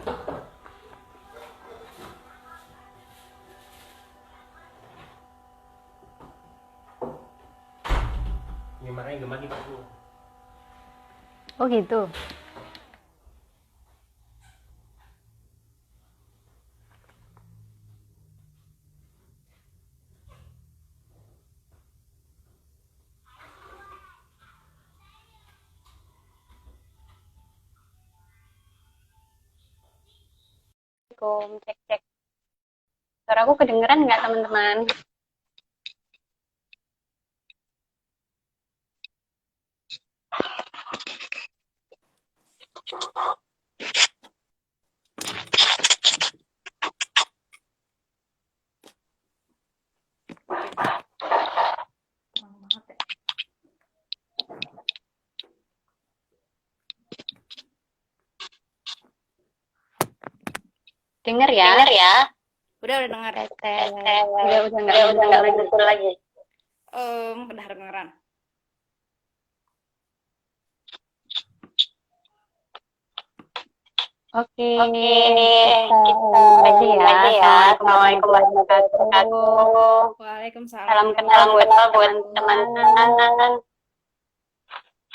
Ya, makanya Gemma di Paku. Oh gitu. Assalamualaikum, cek cek. Suaraku kedengeran nggak teman-teman? Dengar ya? Dengar ya? Udah dengar. Udah nggak betul lagi. Udah dengeran. Oke, Kita lagi ya. Assalamualaikum warahmatullahi wabarakatuh. Waalaikumsalam. Salam Salam kenal buat teman-teman.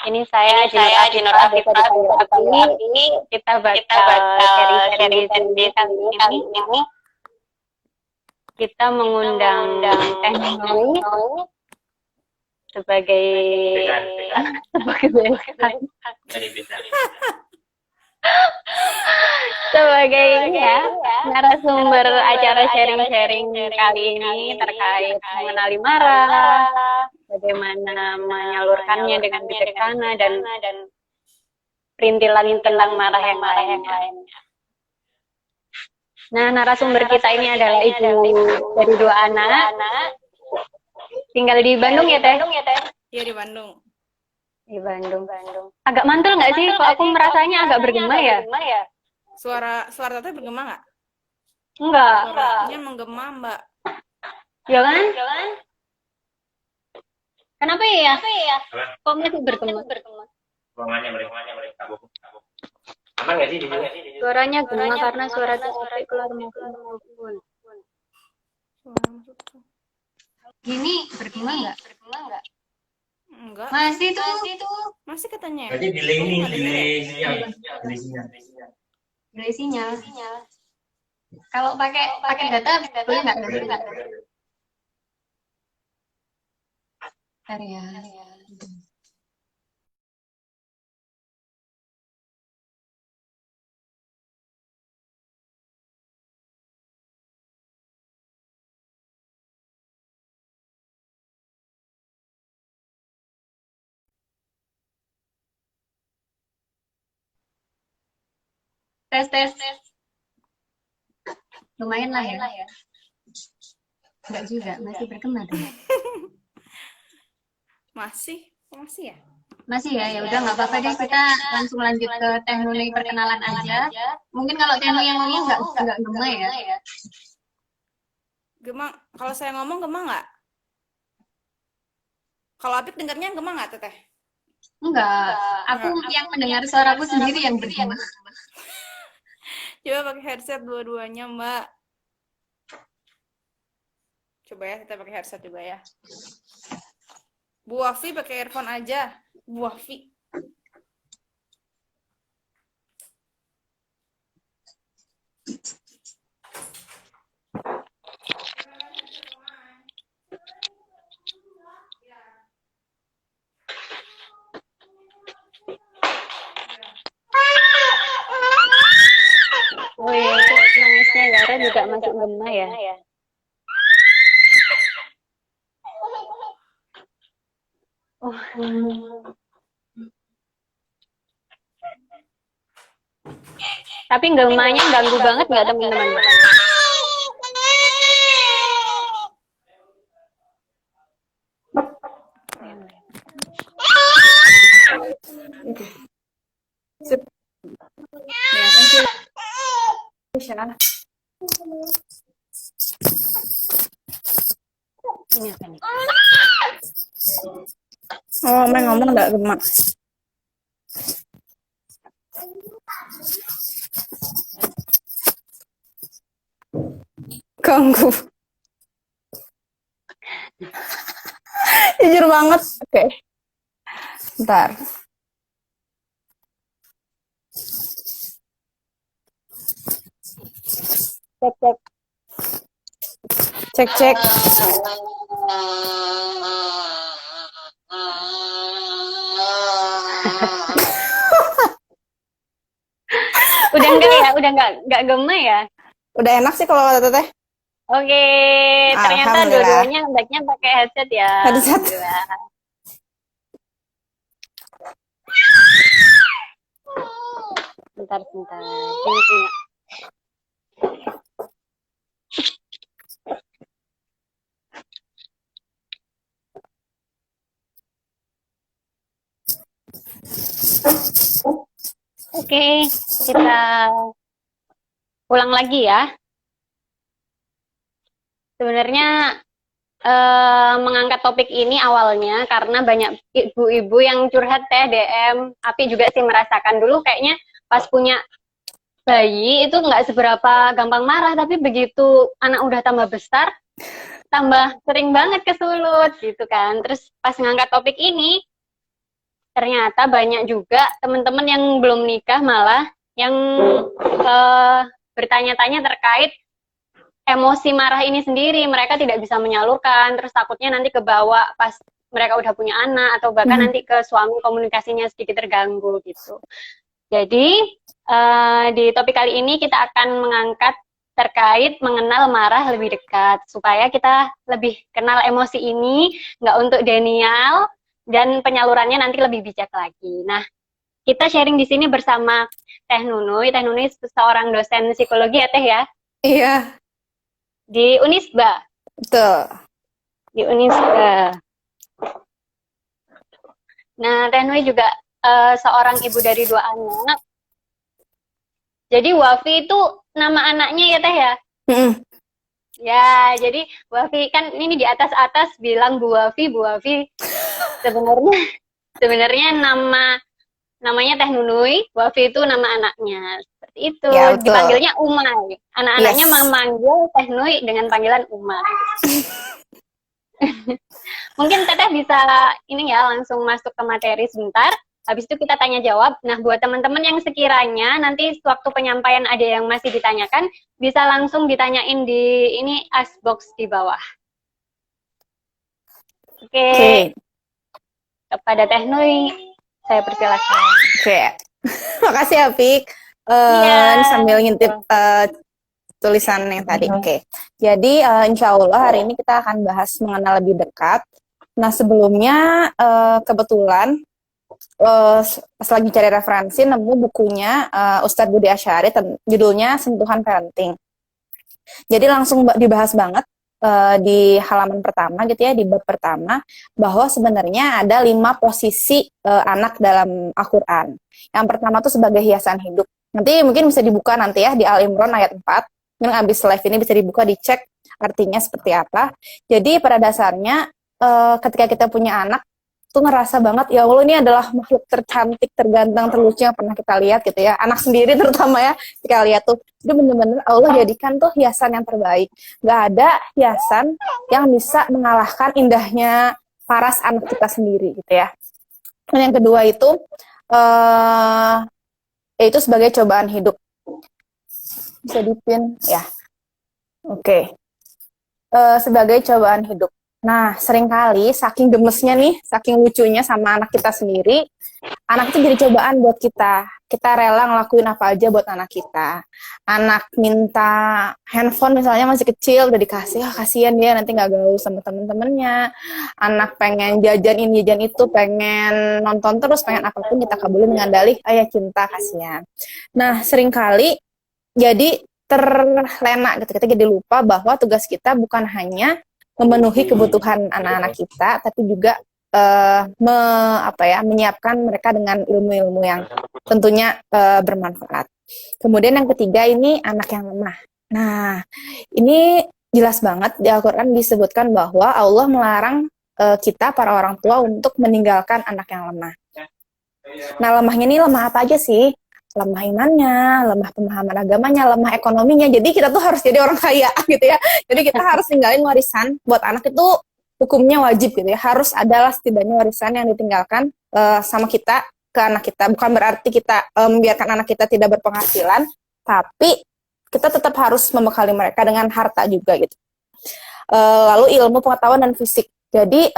Ini saya Jinur Afifah, biasa dipanggil Afi. Kita Kita bakal bakal sharing sharing kali ini. Kita mengundang teknologi sebagai Dari beda. sebagai ya narasumber acara sharing-sharing kali ini terkait mengenali marah, bagaimana menyalurkannya dengan bijaksana dan perintilan tentang marah yang lainnya. Nah, narasumber kita ini adalah ibu dari 2 anak. Tinggal di Bandung ya, Teh? Iya di Bandung. Di Bandung. Agak mantul nggak sih? Kok aku merasanya agak bergema ya? Suara Teteh bergema nggak? Enggak. Suaranya menggema, Mbak. Ya kan? Kenapa ya? Apa? Kok masih bergema? Ruangannya boleh kabur. Aman nggak sih di sini? Suaranya gema karena suara THP keluar maupun. Gini bergema nggak? Enggak. Masih tuh. Masih katanya. Berarti delay sinyal. Delay sinyal. Kalau pakai data boleh nggak? Bentar ya. Tes. Lumayan lah ya. Enggak juga, masih bergema tuh. Masih ya? Masih ya, ya udah nggak apa-apa deh, kita langsung lanjut ke teknologi perkenalan aja. Mungkin kalau teknologi yang ngomong nggak gema ya. Gema. Kalau saya ngomong gema nggak? Kalau Apik dengarnya gema nggak, Teteh? Enggak, aku yang mendengar suaraku sendiri yang bergema. Coba pakai headset dua-duanya, Mbak. Coba ya, kita pakai headset juga ya. Bu Wafi pakai earphone aja. Bu Wafi. Oh iya, itu nangisnya Yara juga masuk gema ya. Oh. Tapi gemanya ganggu banget nggak teman-teman? Sip. Ya, thank you. Ini apa nih? Oh, main ngomong nggak gema. Ganggu. Jujur banget. Oke. Bentar. Cek cek. Cek. Udah enggak ya? Udah enggak gema ya? Udah enak sih kalau kata Teteh. Oke, ternyata Alhamdulillah. dua-duanya hendaknya pakai headset ya. Headset. Alhamdulillah. Bentar. Ini punya. Oke, kita ulang lagi ya. Sebenarnya mengangkat topik ini awalnya karena banyak ibu-ibu yang curhat DM. Api juga sih merasakan dulu kayaknya pas punya bayi itu nggak seberapa gampang marah, tapi begitu anak udah tambah besar, tambah sering banget kesulut gitu kan. Terus pas ngangkat topik ini, ternyata banyak juga teman-teman yang belum nikah malah yang bertanya-tanya terkait emosi marah ini sendiri. Mereka tidak bisa menyalurkan, terus takutnya nanti kebawa pas mereka udah punya anak, atau bahkan nanti ke suami komunikasinya sedikit terganggu gitu. Jadi di topik kali ini kita akan mengangkat terkait mengenal marah lebih dekat, supaya kita lebih kenal emosi ini, nggak untuk denial, dan penyalurannya nanti lebih bijak lagi. Nah, kita sharing di sini bersama Teh Nunui. Teh Nunui seorang dosen psikologi ya Teh ya? Iya. Di Unisba. Betul. Di Unisba. Nah, Teh Nunui juga seorang ibu dari 2 anak. Jadi Wafi itu nama anaknya ya Teh ya? Ya, jadi Wafi kan ini di atas bilang Bu Wafi. Sebenarnya namanya Teh Nunui, Wafi itu nama anaknya. Seperti itu. Ya, betul. Dipanggilnya Uma. Anak-anaknya Yes. memanggil Teh Nunui dengan panggilan Uma. Mungkin Teteh bisa ini ya langsung masuk ke materi sebentar. Habis itu kita tanya jawab. Nah, buat teman-teman yang sekiranya nanti waktu penyampaian ada yang masih ditanyakan, bisa langsung ditanyain di ini ask box di bawah. Oke. Kepada Teh Nui, saya persilakan. Oke. Makasih ya, Fik. Iya. Sambil ngintip tulisan yang tadi. Oke. Jadi insya Allah hari ini kita akan bahas mengenal lebih dekat. Nah, sebelumnya kebetulan pas lagi cari referensi nemu bukunya Ustadz Budi Asyari, judulnya Sentuhan Parenting. Jadi langsung dibahas banget di halaman pertama gitu ya, di bab pertama, bahwa sebenarnya ada 5 posisi anak dalam Al-Quran. Yang pertama tuh sebagai hiasan hidup. Nanti mungkin bisa dibuka nanti ya di Al-Imran ayat 4. Mungkin abis live ini bisa dibuka, dicek artinya seperti apa. Jadi pada dasarnya ketika kita punya anak tuh ngerasa banget, ya Allah ini adalah makhluk tercantik, terganteng, terlucu yang pernah kita lihat gitu ya. Anak sendiri terutama ya, kita lihat tuh, itu bener-bener Allah jadikan tuh hiasan yang terbaik. Gak ada hiasan yang bisa mengalahkan indahnya paras anak kita sendiri gitu ya. Dan yang kedua itu, yaitu sebagai cobaan hidup. Bisa dipin ya. Oke. Sebagai cobaan hidup. Nah, seringkali saking gemesnya nih, saking lucunya sama anak kita sendiri, anak itu jadi cobaan buat kita. Kita rela ngelakuin apa aja buat anak kita. Anak minta handphone misalnya masih kecil, udah dikasih, kasihan dia nanti nggak gaul sama temen-temennya. Anak pengen jajan ini, jajan itu, pengen nonton terus, pengen apapun kita kabulin dengan dalih, ayah cinta, kasihan. Nah, seringkali jadi terlena gitu, kita jadi lupa bahwa tugas kita bukan hanya memenuhi kebutuhan anak-anak kita, tapi juga menyiapkan mereka dengan ilmu-ilmu yang tentunya bermanfaat. Kemudian yang ketiga ini anak yang lemah. Nah, ini jelas banget di Al-Quran disebutkan bahwa Allah melarang kita para orang tua untuk meninggalkan anak yang lemah. Nah, lemahnya ini lemah apa aja sih? lemah imannya, lemah pemahaman agamanya, lemah ekonominya. Jadi kita tuh harus jadi orang kaya gitu ya. Jadi kita harus tinggalin warisan buat anak itu hukumnya wajib gitu ya. Harus adalah setidaknya warisan yang ditinggalkan sama kita ke anak kita. Bukan berarti kita membiarkan anak kita tidak berpenghasilan, tapi kita tetap harus membekali mereka dengan harta juga gitu. Lalu ilmu pengetahuan dan fisik. Jadi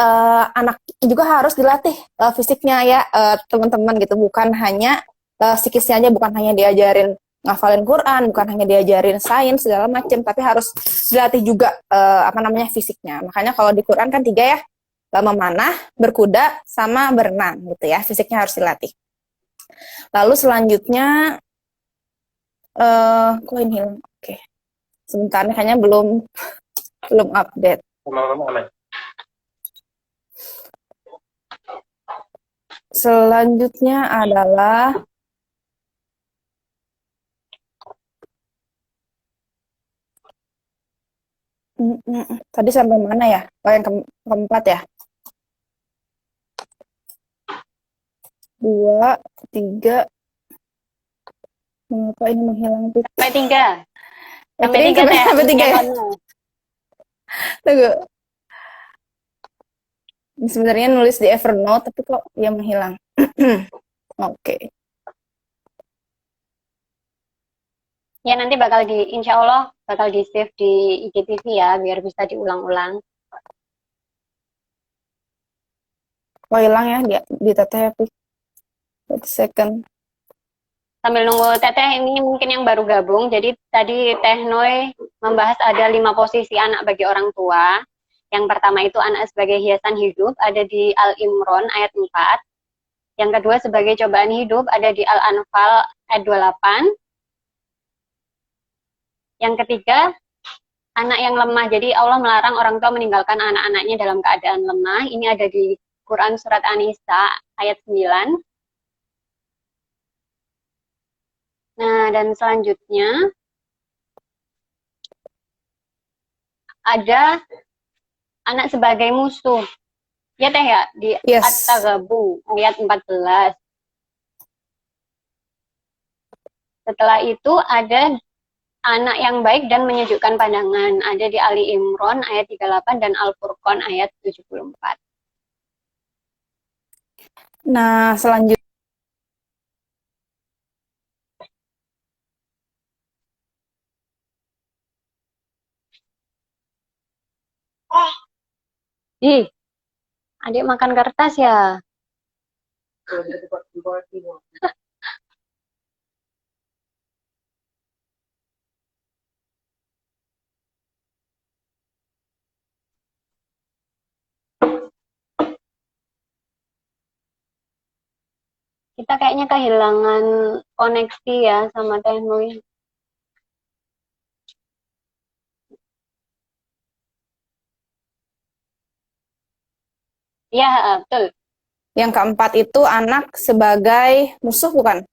anak juga harus dilatih fisiknya ya teman-teman gitu, bukan hanya psikisnya aja, bukan hanya diajarin ngafalin Quran, bukan hanya diajarin sains segala macam, tapi harus dilatih juga fisiknya. Makanya kalau di Quran kan 3 ya, memanah, berkuda, sama berenang gitu ya, fisiknya harus dilatih. Lalu selanjutnya koin hilang. Oke. Sebentar nih, kayaknya belum update. Aman. Selanjutnya adalah tadi sampai mana ya? Oh, yang keempat ya? 2, 3. Mengapa ini menghilang? Sampai 3. Sampai 3 ya? Tunggu. Sebenarnya nulis di Evernote, tapi kok dia menghilang. Oke. Ya nanti insya Allah bakal di save di IGTV ya, biar bisa diulang-ulang. Oh, hilang ya di teteh. Wait a second. Sambil nunggu Teteh, ini mungkin yang baru gabung. Jadi tadi Teh Noi membahas ada 5 posisi anak bagi orang tua. Yang pertama itu anak sebagai hiasan hidup, ada di Al-Imran ayat 4. Yang kedua sebagai cobaan hidup, ada di Al-Anfal ayat 28. Yang ketiga, anak yang lemah. Jadi Allah melarang orang tua meninggalkan anak-anaknya dalam keadaan lemah. Ini ada di Quran Surat An-Nisa ayat 9. Nah, dan selanjutnya ada anak sebagai musuh. Ya Teh ya, di Yes. At-Taghabun ayat 14. Setelah itu ada anak yang baik dan menyejukkan pandangan. Ada di Ali Imran ayat 38 dan Al-Furqan ayat 74. Nah, selanjutnya Ih, adik makan kertas ya? Kita kayaknya kehilangan koneksi ya sama Teh Nui. Iya, betul. yang keempat itu anak sebagai musuh, bukan?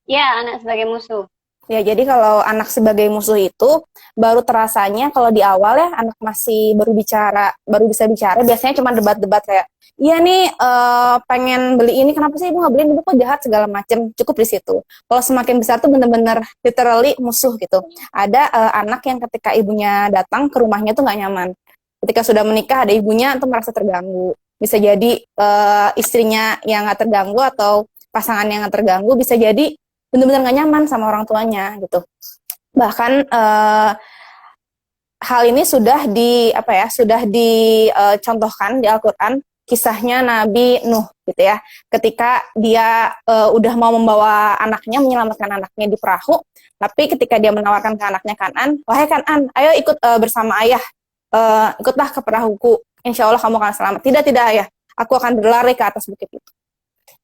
Iya, anak sebagai musuh. Ya, jadi kalau anak sebagai musuh itu baru terasanya kalau di awal ya, anak masih baru bisa bicara, biasanya cuma debat-debat kayak, iya nih pengen beli ini, kenapa sih ibu nggak beliin, ibu kok jahat segala macem, cukup di situ. Kalau semakin besar tuh bener-bener literally musuh gitu. Ada anak yang ketika ibunya datang ke rumahnya tuh nggak nyaman. Ketika sudah menikah ada ibunya tuh merasa terganggu. Bisa jadi istrinya yang nggak terganggu atau pasangan yang nggak terganggu, bisa jadi benar-benar nggak nyaman sama orang tuanya gitu. Bahkan hal ini sudah dicontohkan di Al-Quran, kisahnya Nabi Nuh gitu ya. Ketika dia udah mau membawa anaknya, menyelamatkan anaknya di perahu, tapi ketika dia menawarkan ke anaknya Kan'an, wahai Kan'an, ayo ikut bersama ayah, ikutlah ke perahuku, insya Allah kamu akan selamat. Tidak ayah, aku akan berlari ke atas bukit itu.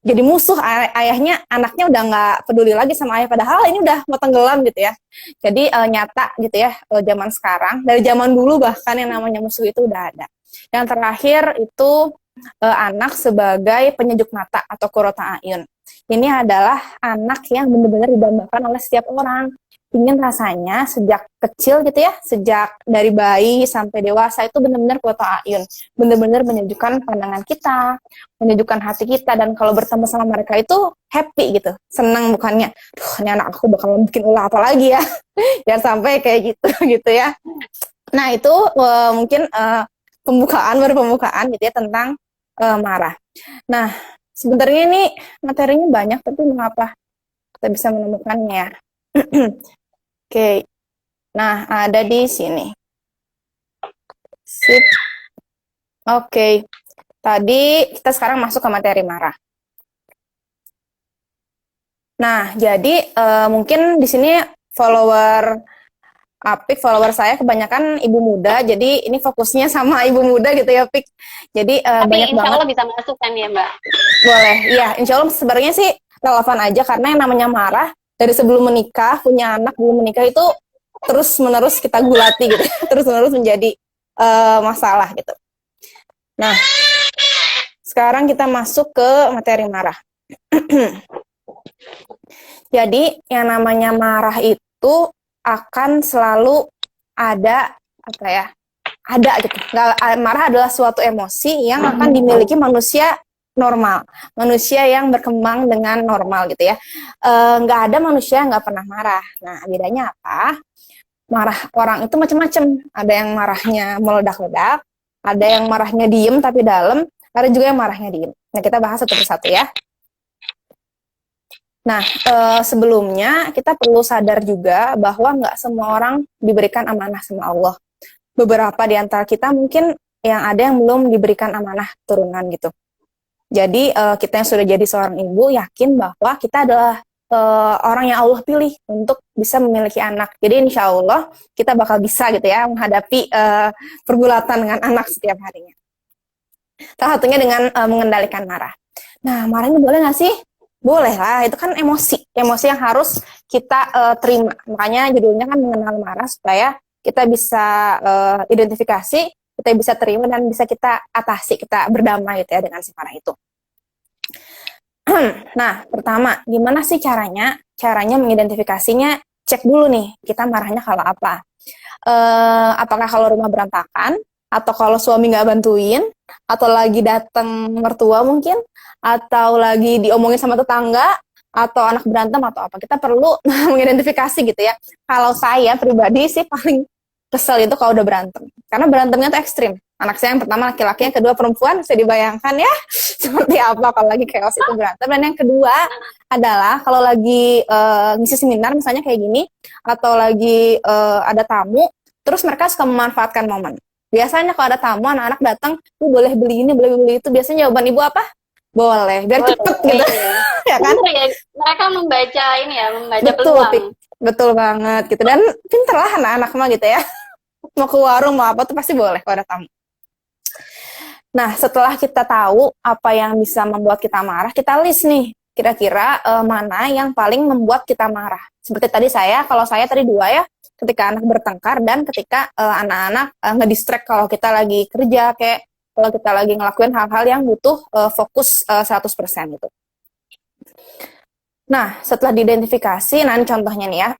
Jadi musuh ayahnya, anaknya udah nggak peduli lagi sama ayah, padahal ini udah mau tenggelam gitu ya. Jadi nyata gitu ya, zaman sekarang, dari zaman dulu bahkan yang namanya musuh itu udah ada. Yang terakhir itu anak sebagai penyejuk mata atau qurrata a'yun. Ini adalah anak yang benar-benar didambakan oleh setiap orang, ingin rasanya sejak kecil gitu ya, sejak dari bayi sampai dewasa itu benar-benar qurratu a'yun, benar-benar menyejukkan pandangan kita, menyejukkan hati kita, dan kalau bertemu sama mereka itu happy gitu, senang, bukannya, duh ini anak aku bakal bikin ulah apa lagi ya, jangan sampai kayak gitu gitu ya. Nah itu mungkin baru pembukaan gitu ya tentang marah. Nah sebenarnya ini materinya banyak, tapi mengapa kita bisa menemukannya? Oke, nah ada di sini. Sip. Oke, tadi kita sekarang masuk ke materi marah. Nah, jadi mungkin di sini follower saya kebanyakan ibu muda, jadi ini fokusnya sama ibu muda gitu ya, Pik. Jadi Tapi banyak insya banget. Allah bisa masuk kan ya Mbak? Boleh, iya. Insya Allah sebenarnya sih relevan aja, karena yang namanya marah dari sebelum menikah, punya anak belum menikah itu terus-menerus kita gulati gitu, terus-menerus menjadi masalah gitu. Nah, sekarang kita masuk ke materi marah. Jadi yang namanya marah itu akan selalu ada apa ya? Ada gitu. Marah adalah suatu emosi yang akan dimiliki manusia normal, manusia yang berkembang dengan normal gitu ya. Nggak ada manusia yang nggak pernah marah. Nah, bedanya apa? Marah orang itu macam-macam. Ada yang marahnya meledak-ledak, ada yang marahnya diem tapi dalam, ada juga yang marahnya diem. Nah, kita bahas satu persatu ya. Nah, sebelumnya kita perlu sadar juga bahwa nggak semua orang diberikan amanah sama Allah. Beberapa di antara kita mungkin yang ada yang belum diberikan amanah turunan gitu. Jadi kita yang sudah jadi seorang ibu yakin bahwa kita adalah orang yang Allah pilih untuk bisa memiliki anak. Jadi insya Allah kita bakal bisa gitu ya menghadapi pergulatan dengan anak setiap harinya. Salah satunya dengan mengendalikan marah. Nah, marah ini boleh nggak sih? Boleh lah, itu kan emosi yang harus kita terima. Makanya judulnya kan mengenal marah, supaya kita bisa identifikasi, kita bisa terima, dan bisa kita atasi, kita berdamai gitu ya dengan si marah itu. Nah, pertama, gimana sih caranya? Caranya mengidentifikasinya, cek dulu nih, kita marahnya kalau apa. Apakah kalau rumah berantakan, atau kalau suami nggak bantuin, atau lagi datang mertua mungkin, atau lagi diomongin sama tetangga, atau anak berantem, atau apa. Kita perlu mengidentifikasi gitu ya. Kalau saya pribadi sih paling kesel itu kalau udah berantem. Karena berantemnya tuh ekstrim. Anak saya yang pertama laki-laki, yang kedua perempuan, bisa dibayangkan ya seperti apa kalau lagi chaos itu berantem. Dan yang kedua adalah kalau lagi ngisi seminar misalnya kayak gini, atau lagi ada tamu, terus mereka suka memanfaatkan momen. Biasanya kalau ada tamu, anak-anak datang, boleh beli ini, boleh beli itu. Biasanya jawaban ibu apa? Boleh, biar cepet gitu. Ya kan? Mereka membaca ini ya, membaca Betul, peluang. Betul banget gitu. Dan pinter lah anak-anak mah gitu ya. Mau ke warung, mau apa tuh pasti boleh kalau ada tamu. Nah, setelah kita tahu apa yang bisa membuat kita marah, kita list nih. Kira-kira mana yang paling membuat kita marah. Seperti tadi kalau saya tadi 2 ya. Ketika anak bertengkar dan ketika anak-anak ngedistract kalau kita lagi kerja, kayak kalau kita lagi ngelakuin hal-hal yang butuh fokus 100% gitu. Nah, setelah diidentifikasi, nah ini contohnya nih ya.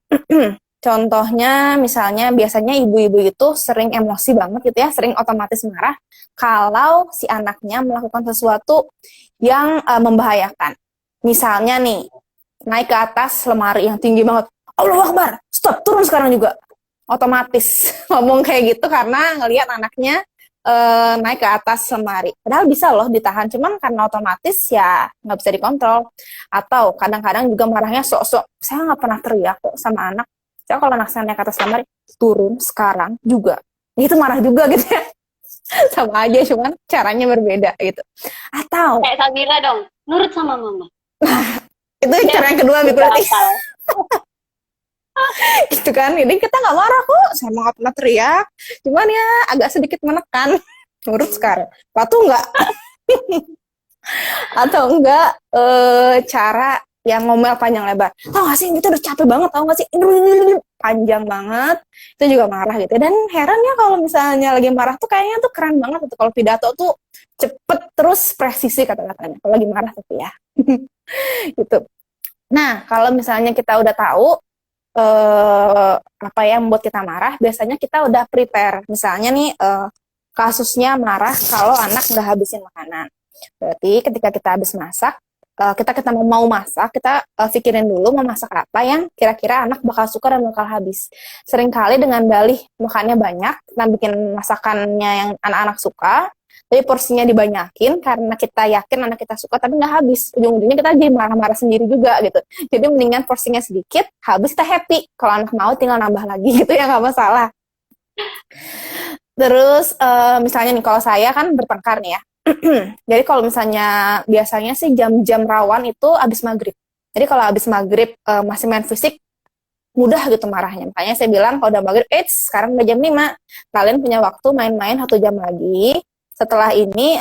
Contohnya misalnya biasanya ibu-ibu itu sering emosi banget gitu ya, sering otomatis marah kalau si anaknya melakukan sesuatu yang membahayakan. Misalnya nih, naik ke atas lemari yang tinggi banget. Allahu Akbar, stop, turun sekarang juga. Otomatis ngomong kayak gitu karena ngelihat anaknya naik ke atas lemari. Padahal bisa loh ditahan, cuman karena otomatis ya nggak bisa dikontrol. Atau kadang-kadang juga marahnya sok-sok. Saya nggak pernah teriak kok sama anak. Saya kalau anak saya naik ke atas lemari, turun sekarang juga. Itu marah juga gitu ya. Sama aja, cuman caranya berbeda gitu. Atau kayak Sabira dong, nurut sama mama. itu cara yang kedua berarti. Gitu kan, jadi kita nggak marah kok, saya nggak pernah teriak, cuman ya agak sedikit menekan, nurut sekarang, patuh nggak? Atau enggak cara yang ngomel panjang lebar, tau gak sih, itu udah capek banget, tau gak sih, panjang banget, itu juga marah gitu. Dan heran ya kalau misalnya lagi marah tuh kayaknya tuh keren banget gitu, kalau pidato tuh cepet terus presisi kata-katanya, kalau lagi marah tapi ya. Gitu. Nah, kalau misalnya kita udah tahu apa yang membuat kita marah, biasanya kita udah prepare. Misalnya nih kasusnya marah kalau anak nggak habisin makanan. Berarti ketika kita habis masak, kita mau masak, kita pikirin dulu mau masak apa yang kira-kira anak bakal suka dan bakal habis. Seringkali dengan dalih makannya banyak, kita bikin masakannya yang anak-anak suka, tapi porsinya dibanyakin karena kita yakin anak kita suka tapi nggak habis. Ujung-ujungnya kita jadi marah-marah sendiri juga gitu. Jadi mendingan porsinya sedikit, habis kita happy. Kalau anak mau tinggal nambah lagi gitu ya, nggak masalah. Terus misalnya nih kalau saya kan bertengkar nih ya. Jadi kalau misalnya biasanya sih jam-jam rawan itu abis maghrib. Jadi kalau abis maghrib masih main fisik, mudah gitu marahnya. Makanya saya bilang kalau udah maghrib, sekarang udah jam 5. Kalian punya waktu main-main 1 jam lagi. Setelah ini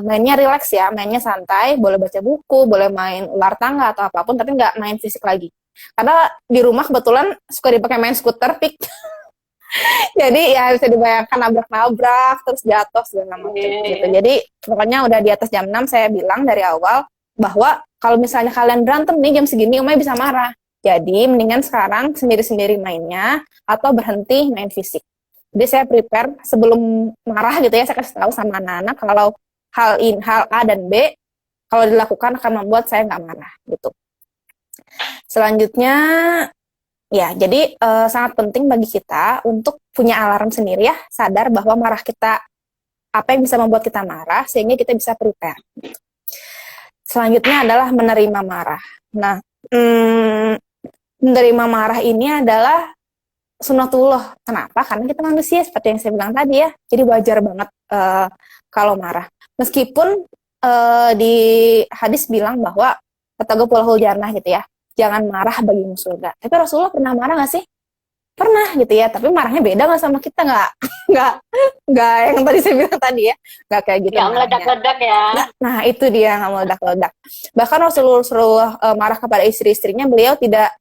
mainnya relax ya, mainnya santai, boleh baca buku, boleh main ular tangga atau apapun, tapi nggak main fisik lagi. Karena di rumah kebetulan suka dipakai main skuter, pik. Jadi ya bisa dibayangkan nabrak-nabrak, terus jatuh segala macam gitu. Jadi pokoknya udah di atas jam 6 saya bilang dari awal bahwa kalau misalnya kalian berantem nih jam segini, Umay bisa marah. Jadi mendingan sekarang sendiri-sendiri mainnya atau berhenti main fisik. Jadi saya prepare sebelum marah gitu ya, saya kasih tahu sama anak-anak kalau hal A dan B kalau dilakukan akan membuat saya nggak marah gitu. Selanjutnya ya, jadi sangat penting bagi kita untuk punya alarm sendiri ya, sadar bahwa marah kita, apa yang bisa membuat kita marah, sehingga kita bisa prepare. Selanjutnya adalah menerima marah. Nah, menerima marah ini adalah sunatullah. Kenapa? Karena kita manusia, seperti yang saya bilang tadi ya, jadi wajar banget kalau marah. Meskipun di hadis bilang bahwa fatagopulahul jannah gitu ya, jangan marah bagimu surga. Tapi Rasulullah pernah marah nggak sih? Pernah gitu ya. Tapi marahnya beda nggak sama kita? Nggak yang tadi saya bilang tadi ya. Nggak kayak gitu. Nggak meledak-ledak ya. Nah itu dia, nggak meledak-ledak. Bahkan Rasulullah marah kepada istri-istrinya, beliau tidak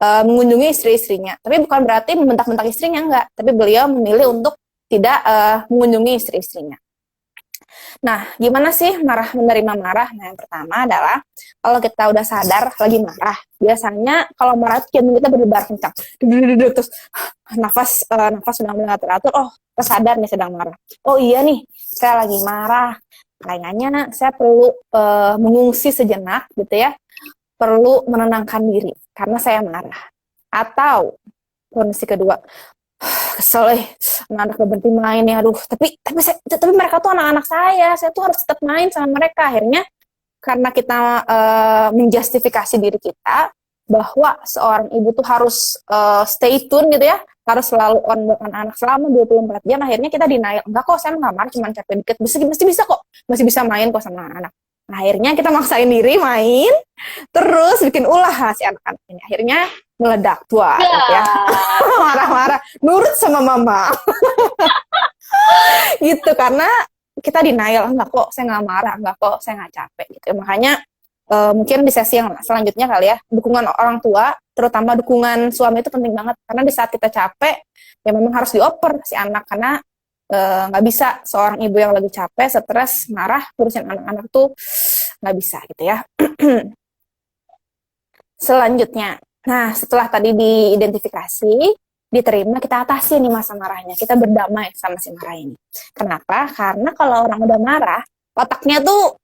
mengunjungi istri-istrinya. Tapi bukan berarti membentak-bentak istrinya, enggak. Tapi beliau memilih untuk tidak mengunjungi istri-istrinya. Nah, gimana sih menerima marah? Nah, yang pertama adalah kalau kita udah sadar lagi marah, biasanya kalau marah itu jantung kita berdebar kencang, terus nafas sudah mulai teratur. Oh, kita sadar nih sedang marah. Oh iya nih, saya lagi marah. Kayaknya saya perlu mengungsi sejenak, gitu ya. Perlu menenangkan diri karena saya marah. Atau kondisi kedua, kesel anak-anak berhenti main ya, aduh, tapi mereka tuh anak-anak saya tuh harus tetap main sama mereka. Akhirnya karena kita menjustifikasi diri kita bahwa seorang ibu tuh harus stay tune gitu ya, harus selalu on buat anak selama 24 jam, akhirnya kita denial, enggak kok, saya nggak marah, cuma capek dikit, masih bisa kok, masih bisa main kok sama anak. Nah, akhirnya kita maksain diri main, terus bikin ulah si anak-anak ini. Akhirnya meledak, tua, ya. Marah-marah, nurut sama mama. Gitu, karena kita denial, enggak kok, saya nggak marah, enggak kok, saya nggak capek. Gitu. Makanya mungkin di sesi yang selanjutnya kali ya, dukungan orang tua, terutama dukungan suami itu penting banget. Karena di saat kita capek, ya memang harus dioper si anak, karena nggak bisa seorang ibu yang lagi capek, stres, marah, ngurusin anak-anak tuh nggak bisa gitu ya. Selanjutnya, nah setelah tadi diidentifikasi, diterima, kita atasi nih masa marahnya, kita berdamai sama si marah ini. Kenapa? Karena kalau orang udah marah, otaknya tuh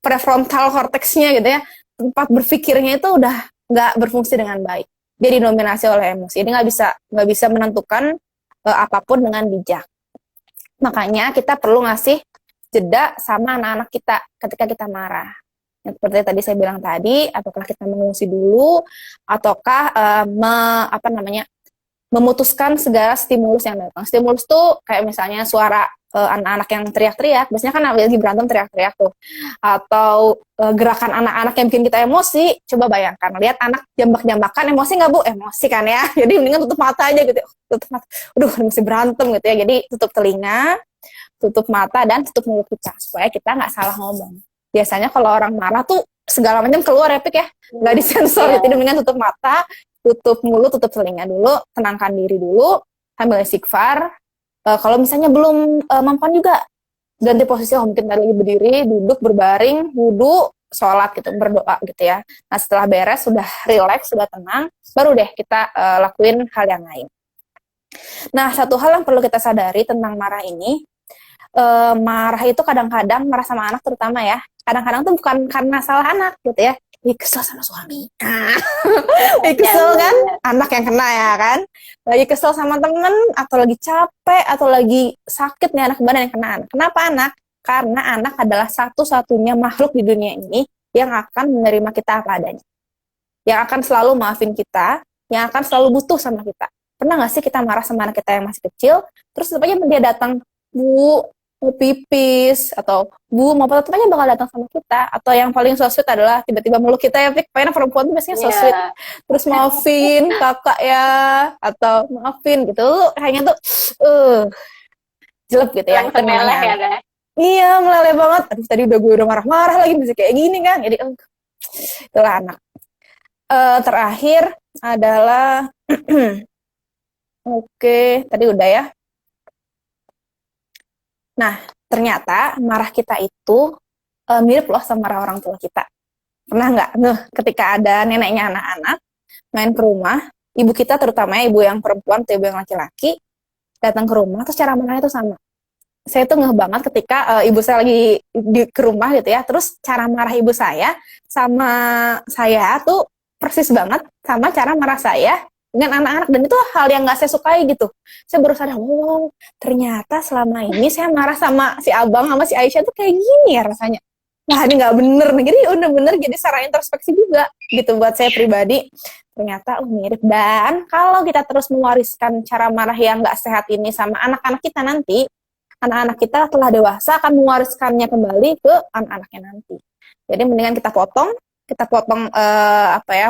prefrontal cortex-nya gitu ya, tempat berpikirnya itu udah nggak berfungsi dengan baik. Dia didominasi oleh emosi, dia nggak bisa menentukan apapun dengan bijak. Makanya kita perlu ngasih jeda sama anak-anak kita ketika kita marah. Yang seperti tadi saya bilang tadi, apakah kita mengungsi dulu, ataukah memutuskan segala stimulus yang datang. Stimulus tuh kayak misalnya suara anak-anak yang teriak-teriak, biasanya kan lagi berantem teriak-teriak tuh. Atau gerakan anak-anak yang bikin kita emosi, coba bayangkan, lihat anak jambak-jambakan, emosi nggak Bu? Emosi kan ya, jadi mendingan tutup mata aja gitu, tutup mata, masih berantem gitu ya, jadi tutup telinga, tutup mata, dan tutup mulut kita, supaya kita nggak salah ngomong. Biasanya kalau orang marah tuh segala macam keluar ya, Pik ya, nggak disensor, jadi mendingan tutup mata, tutup mulut, tutup telinga dulu, tenangkan diri dulu, ambil istighfar. Kalau misalnya belum mampan juga, ganti posisi, mungkin tadi lagi berdiri, duduk, berbaring, wudhu, sholat gitu, berdoa gitu ya. Nah setelah beres, sudah relax, sudah tenang, baru deh kita lakuin hal yang lain. Nah satu hal yang perlu kita sadari tentang marah ini, marah itu kadang-kadang, marah sama anak terutama ya, kadang-kadang tuh bukan karena salah anak gitu ya, kesel sama suami, kesel kan, anak yang kena ya kan, lagi kesel sama temen, atau lagi capek, atau lagi sakit nih anak badan yang kena anak. Kenapa anak? Karena anak adalah satu-satunya makhluk di dunia ini yang akan menerima kita apa adanya, yang akan selalu maafin kita, yang akan selalu butuh sama kita. Pernah nggak sih kita marah sama anak kita yang masih kecil, terus tetap aja dia datang, Bu, mau pipis, atau Bu, mau apa, tetap aja bakal datang sama kita. Atau yang paling so sweet adalah tiba-tiba meluk kita ya, Fik. Pokoknya perempuan tuh biasanya so sweet. Terus maafin kakak ya, atau maafin gitu. Kayaknya tuh, jelek gitu ya. Langsung meleleh ya, Teh? Iya, meleleh banget. Aduh, tadi gue udah marah-marah lagi, bisa kayak gini kan. Jadi, itulah anak. Terakhir adalah, oke, tadi udah ya. Nah, ternyata marah kita itu mirip loh sama marah orang tua kita. Pernah nggak? Ketika ada neneknya anak-anak main ke rumah, ibu kita terutama ibu yang perempuan atau ibu yang laki-laki datang ke rumah, terus cara marahnya itu sama. Saya tuh ngeh banget ketika ibu saya lagi ke rumah gitu ya, terus cara marah ibu saya sama saya tuh persis banget sama cara marah saya dengan anak-anak, dan itu hal yang nggak saya sukai gitu. Saya baru sadar, wow, ternyata selama ini saya marah sama si abang sama si Aisyah tuh kayak gini ya rasanya. Nah ini nggak bener nih, jadi bener-bener jadi secara introspeksi juga gitu buat saya pribadi. Ternyata mirip, dan kalau kita terus mewariskan cara marah yang nggak sehat ini sama anak-anak kita nanti, anak-anak kita telah dewasa akan mewariskannya kembali ke anak-anaknya nanti. Jadi mendingan kita potong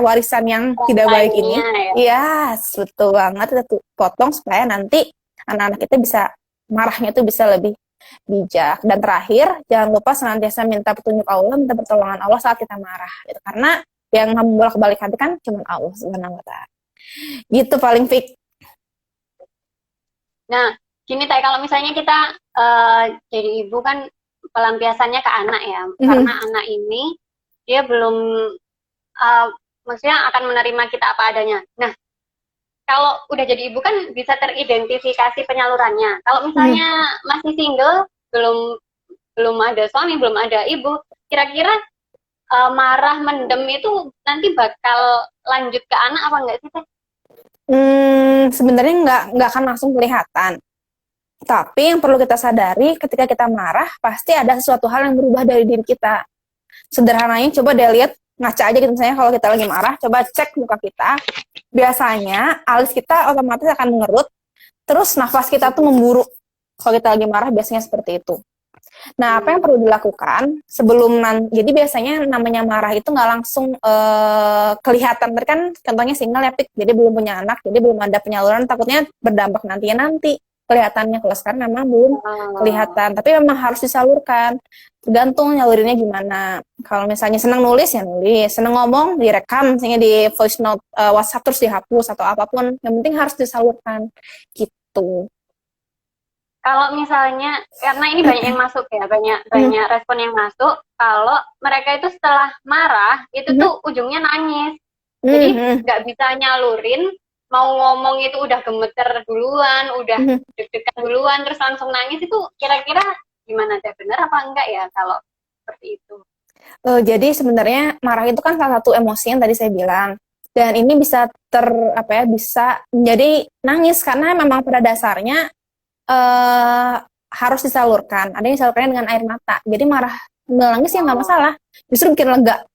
warisan yang tidak baik ini. Iya, betul banget, kita potong supaya nanti anak-anak kita bisa marahnya itu bisa lebih bijak. Dan terakhir, jangan lupa senantiasa minta petunjuk Allah, minta pertolongan Allah saat kita marah gitu. Karena yang membolak-balik hati kan cuma Allah Subhanahu wa Ta'ala. Gitu paling Fik. Nah, gini Teh, kalau misalnya kita jadi ibu kan pelampiasannya ke anak ya, karena anak ini dia belum maksudnya akan menerima kita apa adanya. Nah, kalau udah jadi ibu kan bisa teridentifikasi penyalurannya. Kalau misalnya masih single, belum ada suami, belum ada ibu, kira-kira marah mendem itu nanti bakal lanjut ke anak apa enggak sih Teh? Sebenarnya nggak akan langsung kelihatan. Tapi yang perlu kita sadari ketika kita marah pasti ada sesuatu hal yang berubah dari diri kita. Sederhananya coba deh lihat, ngaca aja gitu, misalnya kalau kita lagi marah, coba cek muka kita. Biasanya alis kita otomatis akan mengerut, terus nafas kita tuh memburu. Kalau kita lagi marah biasanya seperti itu. Nah, apa yang perlu dilakukan sebelum jadi biasanya namanya marah itu nggak langsung kelihatan. Tadi kan contohnya single ya, Pik, jadi belum punya anak, jadi belum ada penyaluran, takutnya berdampak nanti kelihatannya. Kalau sekarang memang belum kelihatan, tapi memang harus disalurkan. Tergantung nyalurinnya gimana. Kalau misalnya senang nulis ya nulis, senang ngomong direkam, misalnya di voice note WhatsApp terus dihapus atau apapun. Yang penting harus disalurkan gitu. Kalau misalnya, karena ini banyak yang masuk ya, banyak respon yang masuk, kalau mereka itu setelah marah, itu tuh ujungnya nangis. Jadi nggak bisa nyalurin, mau ngomong itu udah gemeter duluan, udah deg-degan duluan, terus langsung nangis, itu kira-kira gimana Teh? Bener apa enggak ya kalau seperti itu? Jadi sebenarnya marah itu kan salah satu emosi yang tadi saya bilang. Dan ini bisa bisa menjadi nangis karena memang pada dasarnya harus disalurkan. Ada yang disalurkannya dengan air mata. Jadi marah sambil nangis ya nggak masalah. Justru bikin lega.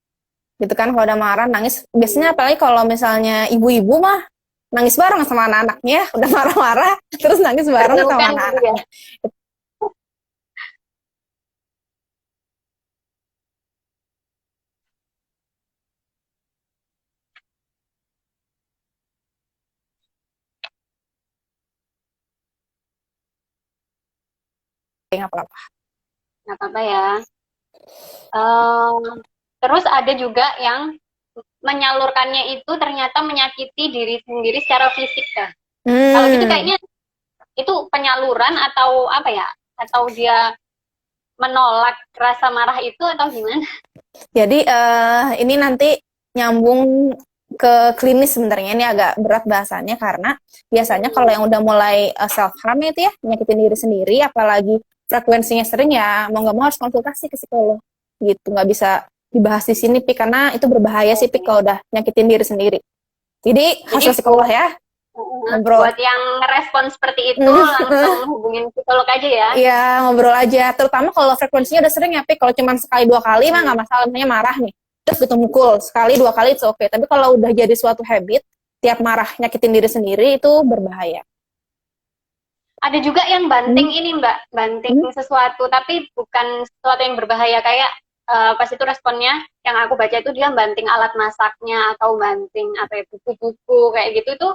Gitu kan, kalau udah marah nangis. Biasanya apalagi kalau misalnya ibu-ibu mah nangis bareng sama anak-anaknya, udah marah-marah terus nangis bareng sama anak-anaknya. Nggak apa-apa. Nggak apa-apa ya. Terus ada juga yang menyalurkannya itu ternyata menyakiti diri sendiri secara fisik kan. Kalau gitu kayaknya itu penyaluran atau apa ya? Atau dia menolak rasa marah itu atau gimana? Jadi ini nanti nyambung ke klinis sebenarnya, ini agak berat bahasannya karena biasanya kalau yang udah mulai self harm itu ya, nyakitin diri sendiri, apalagi frekuensinya sering ya mau nggak mau harus konsultasi ke psikolog gitu, nggak bisa dibahas di sini Pik, karena itu berbahaya sih Pik kalau udah nyakitin diri sendiri. Jadi hasil psikolog ya. Ngobrol. Buat yang ngerespon seperti itu langsung hubungin psikolog aja ya. Iya, ngobrol aja. Terutama kalau frekuensinya udah sering ya, Pik. Kalau cuma sekali 2 kali mah nggak masalah, misalnya marah nih. Terus gitu mukul, sekali 2 kali itu oke. Tapi kalau udah jadi suatu habit, tiap marah nyakitin diri sendiri itu berbahaya. Ada juga yang banting ini Mbak, banting sesuatu tapi bukan sesuatu yang berbahaya, kayak pas itu responnya yang aku baca itu dia banting alat masaknya atau banting apa ya, buku-buku kayak gitu, itu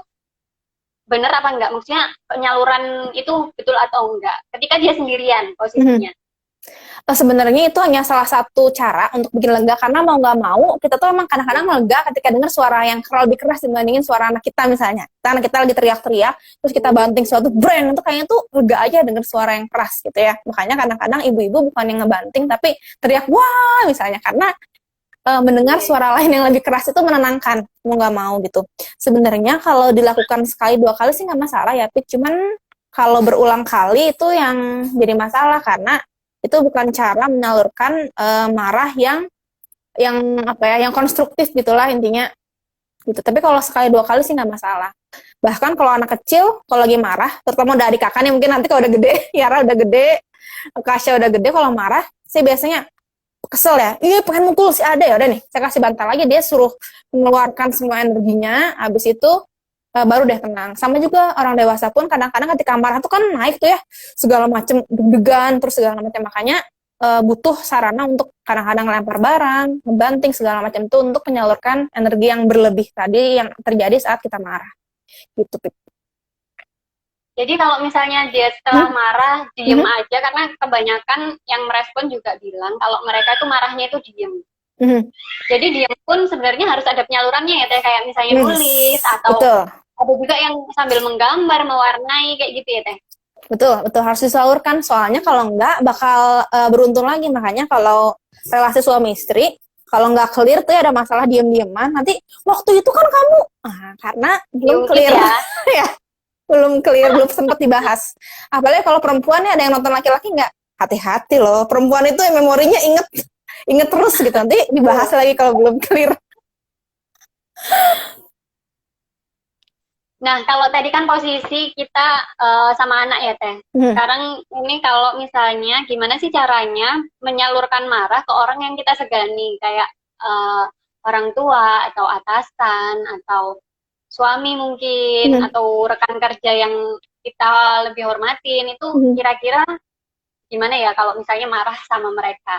bener apa enggak? Maksudnya penyaluran itu betul atau enggak? Ketika dia sendirian posisinya. Sebenarnya itu hanya salah satu cara untuk bikin lega, karena mau nggak mau kita tuh emang kadang-kadang lega ketika dengar suara yang lebih keras dibandingin suara anak kita misalnya. Anak kita lagi teriak-teriak, terus kita banting suatu brand, itu kayaknya tuh lega aja dengar suara yang keras gitu ya. Makanya kadang-kadang ibu-ibu bukan yang ngebanting tapi teriak wah misalnya, karena mendengar suara lain yang lebih keras itu menenangkan, mau nggak mau gitu. Sebenarnya kalau dilakukan sekali 2 kali sih nggak masalah ya, Pik. Cuman kalau berulang kali itu yang jadi masalah, karena itu bukan cara menyalurkan marah yang apa ya, yang konstruktif gitulah intinya gitu. Tapi kalau sekali 2 kali sih nggak masalah. Bahkan kalau anak kecil kalau lagi marah, terutama udah adik kakak nih, mungkin nanti kalau udah gede, Yara udah gede, Kasya udah gede, kalau marah sih biasanya kesel ya, iya pengen mukul si Ade, ya udah nih saya kasih bantal lagi, dia suruh mengeluarkan semua energinya, habis itu baru deh tenang. Sama juga orang dewasa pun kadang-kadang ketika marah tuh kan naik tuh ya, segala macam deg-degan terus segala macam, makanya butuh sarana untuk kadang-kadang lempar barang, membanting segala macam itu untuk menyalurkan energi yang berlebih tadi yang terjadi saat kita marah gitu Pip. Jadi kalau misalnya dia setelah marah diem aja, karena kebanyakan yang merespon juga bilang kalau mereka tuh marahnya itu diem. Jadi diem pun sebenarnya harus ada penyalurannya ya, Teh, kayak misalnya nulis atau betul. ada juga yang sambil menggambar, mewarnai kayak gitu ya, Teh. Betul harus disalurkan, soalnya kalau enggak bakal beruntun lagi. Makanya kalau relasi suami istri kalau nggak clear tuh ada masalah diem-dieman, nanti waktu itu kan kamu karena belum clear ya. Belum clear, belum sempat dibahas. Apalagi kalau perempuan ya, ada yang nonton laki-laki nggak? Hati-hati loh, perempuan itu yang memorinya inget terus gitu, nanti dibahas lagi kalau belum clear. Nah, kalau tadi kan posisi kita sama anak ya, Teh. Sekarang ini kalau misalnya gimana sih caranya menyalurkan marah ke orang yang kita segani, kayak orang tua atau atasan atau suami mungkin, atau rekan kerja yang kita lebih hormatin, itu kira-kira gimana ya kalau misalnya marah sama mereka?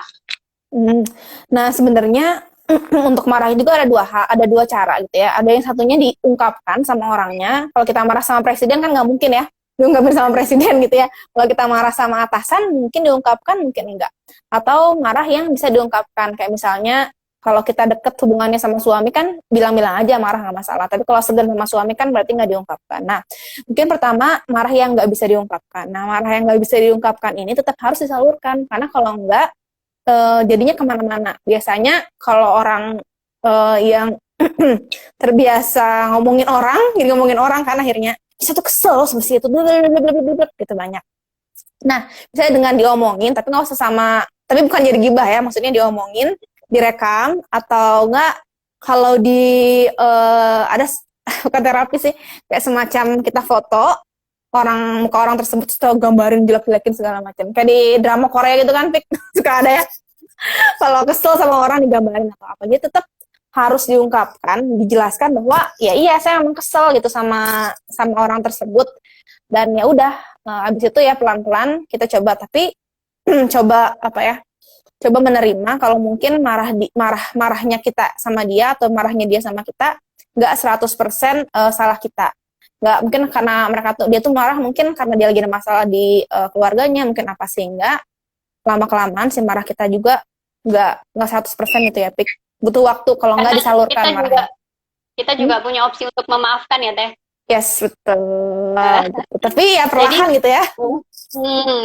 Nah, sebenarnya untuk marah itu ada dua cara gitu ya. Ada yang satunya diungkapkan sama orangnya. Kalau kita marah sama presiden kan nggak mungkin ya diungkapin sama presiden gitu ya. Kalau kita marah sama atasan mungkin diungkapkan, mungkin enggak. Atau marah yang bisa diungkapkan, kayak misalnya kalau kita deket hubungannya sama suami kan bilang-bilang aja marah nggak masalah. Tapi kalau segan sama suami kan berarti nggak diungkapkan. Nah, mungkin pertama marah yang nggak bisa diungkapkan. Nah, marah yang nggak bisa diungkapkan ini tetap harus disalurkan, karena kalau enggak jadinya kemana-mana. Biasanya kalau orang yang terbiasa ngomongin orang, jadi ngomongin orang kan akhirnya bisa tuh kesel seperti itu, gitu banyak. Nah, misalnya dengan diomongin, tapi nggak usah tapi bukan jadi gibah ya, maksudnya diomongin, direkam, atau enggak kalau ada bukan terapi sih, kayak semacam kita foto muka orang tersebut, setelah gambarin jelek-jelekin segala macam, kayak di drama Korea gitu kan, Pik, suka ada ya. Kalau kesel sama orang digambarin atau apa, jadi tetap harus diungkapkan, dijelaskan bahwa ya iya saya emang kesel gitu sama orang tersebut, dan ya udah abis itu ya pelan-pelan kita coba, tapi coba menerima kalau mungkin marahnya kita sama dia atau marahnya dia sama kita nggak 100% salah kita. Nggak mungkin karena dia tuh marah mungkin karena dia lagi ada masalah di keluarganya, mungkin apa sih, enggak. Lama-kelamaan si marah kita juga nggak 100% gitu ya, Pik. Butuh waktu kalau nggak disalurkan marahnya. Kita juga punya opsi untuk memaafkan ya, Teh. Yes, betul. Tapi ya perlahan gitu ya.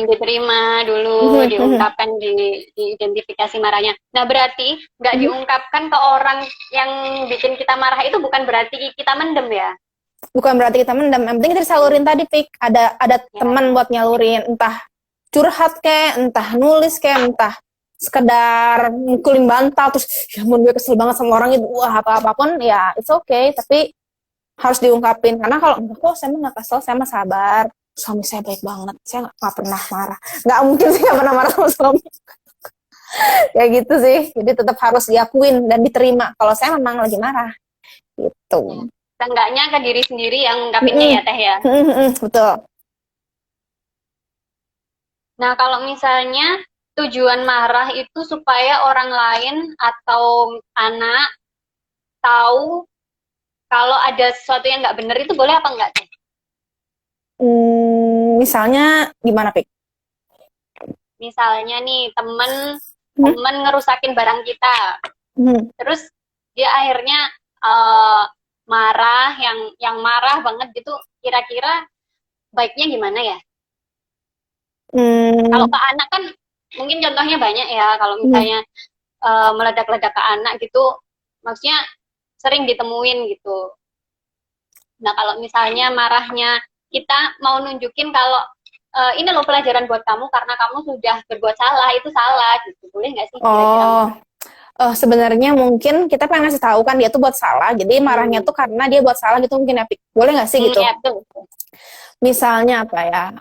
Diterima dulu, diungkapkan di identifikasi marahnya. Nah, berarti nggak diungkapkan ke orang yang bikin kita marah itu bukan berarti kita mendem ya? Bukan berarti kita mendem, yang penting kita salurin tadi, Pik. Ada Ya. teman buat nyalurin, entah curhat kayak, entah nulis kayak, entah sekedar mukulin bantal terus ya ampun gue kesel banget sama orang itu, wah apapun ya it's okay, tapi harus diungkapin. Karena kalau enggak, kok saya mah nggak kesel, saya mah sabar, suami saya baik banget, saya nggak pernah marah, nggak mungkin sih nggak pernah marah sama suami. Ya gitu sih, jadi tetap harus diakuin dan diterima kalau saya memang lagi marah gitu. Seenggaknya ke diri sendiri yang ungkapinnya ya Teh ya. Betul. Nah, kalau misalnya tujuan marah itu supaya orang lain atau anak tahu kalau ada sesuatu yang nggak benar, itu boleh apa enggak Teh? Misalnya gimana, Pik? Misalnya nih temen Hmm? ngerusakin barang kita, terus dia akhirnya marah, yang marah banget gitu, kira-kira baiknya gimana ya? Kalau ke anak kan mungkin contohnya banyak ya, kalau misalnya meledak-ledak ke anak gitu, maksudnya sering ditemuin gitu. Nah, kalau misalnya marahnya kita mau nunjukin kalau ini loh pelajaran buat kamu karena kamu sudah berbuat salah, itu salah gitu. Boleh nggak sih kira-kira? Sebenarnya mungkin kita pengen ngasih tahu kan dia tuh buat salah, jadi marahnya tuh karena dia buat salah gitu mungkin ya, Pik. Boleh nggak sih gitu? Ya, betul. Misalnya apa ya?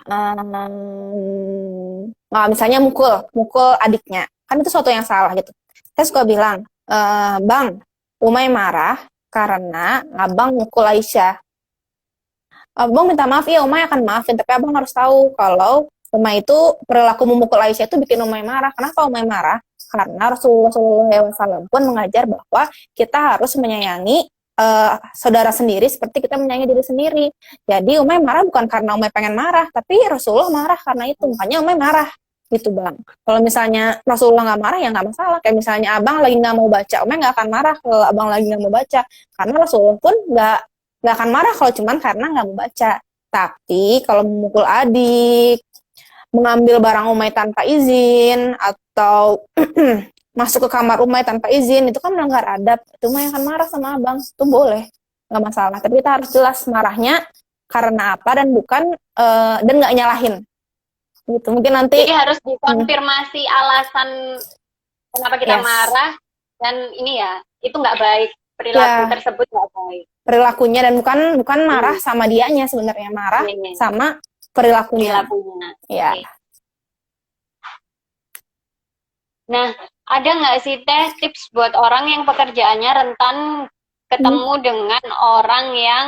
Misalnya mukul adiknya, kan itu sesuatu yang salah gitu. Saya suka bilang, Bang, Umay marah karena abang mukul Aisyah. Abang minta maaf, ya Umay akan maafin, tapi abang harus tahu kalau Umay itu perilaku memukul Aisyah itu bikin Umay marah. Kenapa Umay marah? Karena Rasulullah SAW pun mengajar bahwa kita harus menyayangi saudara sendiri seperti kita menyayangi diri sendiri. Jadi Umay marah bukan karena Umay pengen marah, tapi Rasulullah marah karena itu. Makanya Umay marah gitu, Bang. Kalau misalnya Rasulullah nggak marah ya nggak masalah. Kayak misalnya abang lagi nggak mau baca, Umay nggak akan marah kalau abang lagi nggak mau baca. Karena Rasulullah pun nggak akan marah kalau cuman karena nggak mau baca. Tapi kalau memukul adik, mengambil barang Umay tanpa izin, atau masuk ke kamar Umay tanpa izin, itu kan melanggar adab. Itu Umay akan marah sama abang. Itu boleh, nggak masalah. Tapi kita harus jelas marahnya karena apa dan bukan dan nggak nyalahin. Gitu. Mungkin nanti. Jadi harus dikonfirmasi alasan kenapa kita marah, dan ini ya, itu nggak baik, perilaku tersebut nggak baik. Perilakunya, dan bukan marah sama dianya sebenarnya, marah sama perilakunya. Ya. Okay. Nah, ada nggak sih Teh tips buat orang yang pekerjaannya rentan ketemu dengan orang yang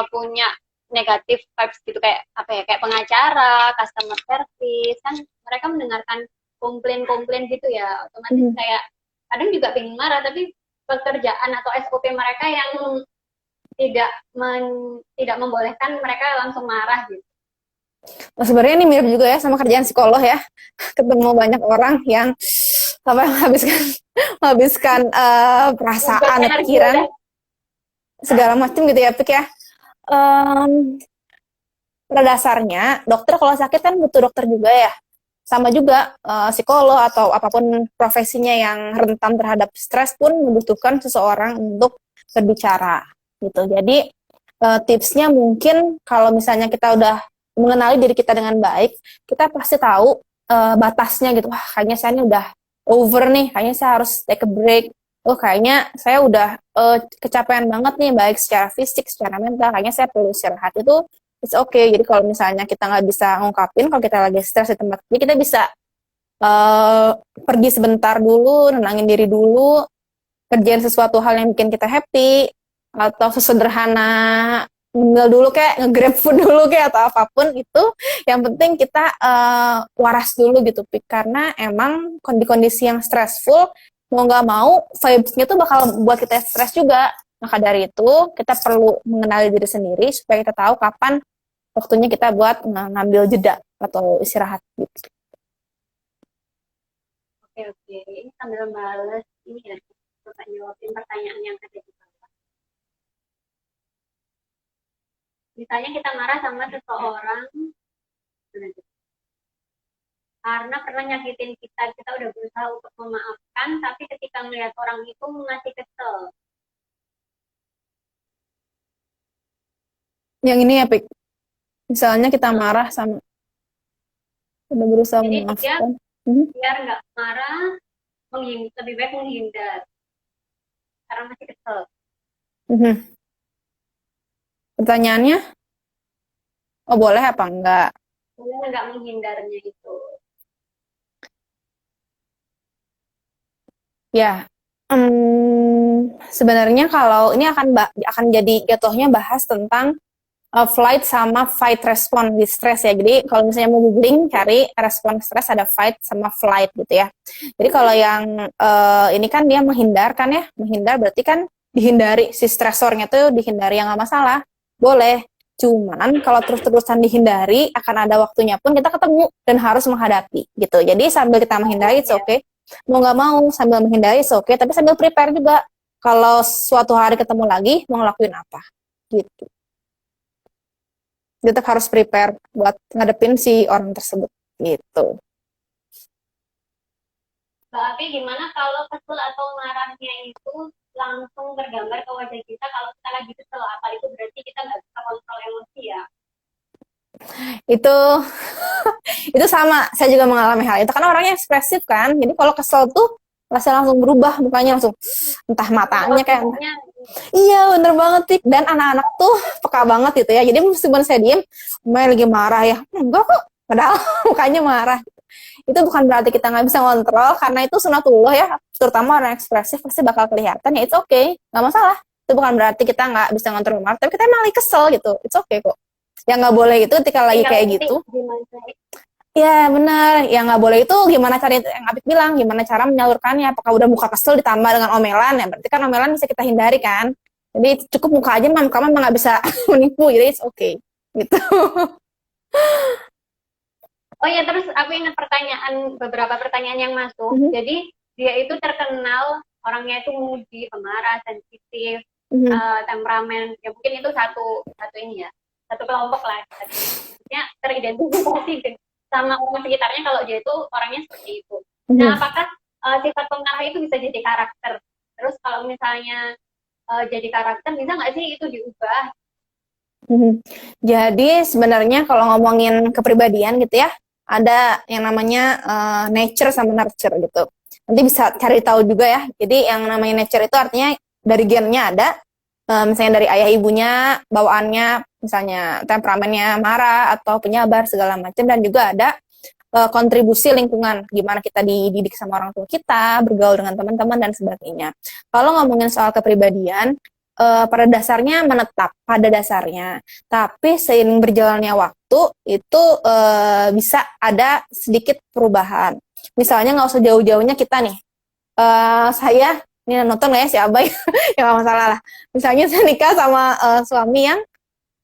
punya negatif vibes gitu, kayak apa ya, kayak pengacara, customer service, kan mereka mendengarkan komplain gitu ya, otomatis kayak kadang juga pengen marah, tapi pekerjaan atau SOP mereka yang tidak membolehkan mereka langsung marah gitu. Nah, sebenarnya ini mirip juga ya sama kerjaan psikolog ya. Ketemu banyak orang yang menghabiskan perasaan, pikiran, segala macam gitu ya, Pik ya. Pada dasarnya dokter kalau sakit kan butuh dokter juga ya. Sama juga psikolog atau apapun profesinya yang rentan terhadap stres pun membutuhkan seseorang untuk berbicara gitu. Jadi tipsnya mungkin kalau misalnya kita udah mengenali diri kita dengan baik, kita pasti tahu batasnya gitu. Wah, kayaknya saya ini udah over nih, kayaknya saya harus take a break. Oh, kayaknya saya udah kecapean banget nih, baik secara fisik, secara mental, kayaknya saya perlu istirahat. Itu it's okay. Jadi kalau misalnya kita nggak bisa ngungkapin, kalau kita lagi stres di tempat kerja, kita bisa pergi sebentar dulu, nenangin diri dulu, kerjain sesuatu hal yang bikin kita happy, atau sesederhana ngemil dulu kayak nge-grab food dulu kayak atau apapun itu, yang penting kita waras dulu gitu, Pik. Karena emang di kondisi yang stressful, mau nggak mau vibes-nya tuh bakal buat kita stres juga. Maka dari itu kita perlu mengenali diri sendiri supaya kita tahu kapan waktunya kita buat ngambil jeda atau istirahat gitu. Oke. Ini sambil balas ini ya, coba jawabin pertanyaan yang ada di bawah. Misalnya kita marah sama seseorang, Karena pernah nyakitin kita, kita udah berusaha untuk memaafkan, tapi ketika melihat orang itu masih kesel. Yang ini ya, Pik. Misalnya kita marah sama udah berusaha Jadi memaafkan. biar nggak marah, lebih baik menghindar. Karena masih kesel. Mhm. Pertanyaannya, oh boleh apa enggak? Boleh nggak menghindarnya itu. Ya, sebenarnya kalau ini akan jadi jatuhnya bahas tentang flight sama fight response di stres ya. Jadi kalau misalnya mau googling cari respon stres ada fight sama flight gitu ya. Jadi kalau yang ini kan dia menghindarkan ya, menghindar berarti kan dihindari si stresornya tuh dihindari yang nggak masalah, boleh. Cuman kalau terus-terusan dihindari akan ada waktunya pun kita ketemu dan harus menghadapi gitu. Jadi sambil kita menghindari it's okay. Mau nggak mau sambil menghindari it's okay, tapi sambil prepare juga kalau suatu hari ketemu lagi mau ngelakuin apa gitu. Tetap harus prepare buat ngadepin si orang tersebut gitu. Mbak Api, gimana kalau kesel atau marahnya itu langsung tergambar ke wajah kita kalau kita lagi kesel? Apa itu berarti kita nggak bisa kontrol emosi ya? Itu itu sama, saya juga mengalami hal itu karena orangnya ekspresif kan. Jadi kalau kesel tuh langsung berubah mukanya langsung entah matanya kayak iya bener banget Tik. Dan anak-anak tuh peka banget gitu ya. Jadi meskipun saya diem, Maya lagi marah ya, enggak kok, padahal mukanya marah. Itu bukan berarti kita nggak bisa ngontrol, karena itu sunatullah ya, terutama orang ekspresif pasti bakal kelihatan ya, it's okay, nggak masalah. Itu bukan berarti kita nggak bisa ngontrol marah, tapi kita emang lagi kesel gitu, it's okay kok. Yang nggak boleh itu ketika lagi kayak gitu. Ya benar, yang nggak boleh itu gimana cara yang Apik bilang, gimana cara menyalurkannya, apakah udah muka kesel ditambah dengan omelan, ya berarti kan omelan bisa kita hindari kan, jadi cukup muka aja, muka memang nggak bisa menipu, jadi it's okay, gitu. Oh ya, terus aku ingat beberapa pertanyaan yang masuk, jadi dia itu terkenal, orangnya itu moody, pemarah, sensitif, temperamen, ya mungkin itu satu ini ya, satu kelompok lah, maksudnya teridentifikasi sama orang sekitarnya kalau dia itu orangnya seperti itu. Nah, apakah sifat pemarah itu bisa jadi karakter? Terus kalau misalnya jadi karakter, bisa nggak sih itu diubah? Jadi sebenarnya kalau ngomongin kepribadian gitu ya, ada yang namanya nature sama nurture gitu. Nanti bisa cari tahu juga ya. Jadi yang namanya nature itu artinya dari gennya ada, misalnya dari ayah ibunya, bawaannya, misalnya temperamennya marah atau penyabar segala macam, dan juga ada kontribusi lingkungan, gimana kita dididik sama orang tua kita, bergaul dengan teman-teman dan sebagainya. Kalau ngomongin soal kepribadian, pada dasarnya menetap pada dasarnya, tapi seiring berjalannya waktu itu bisa ada sedikit perubahan. Misalnya nggak usah jauh-jauhnya kita nih, saya ini nonton nggak ya si Abai? Ya nggak masalah lah. Misalnya saya nikah sama suami yang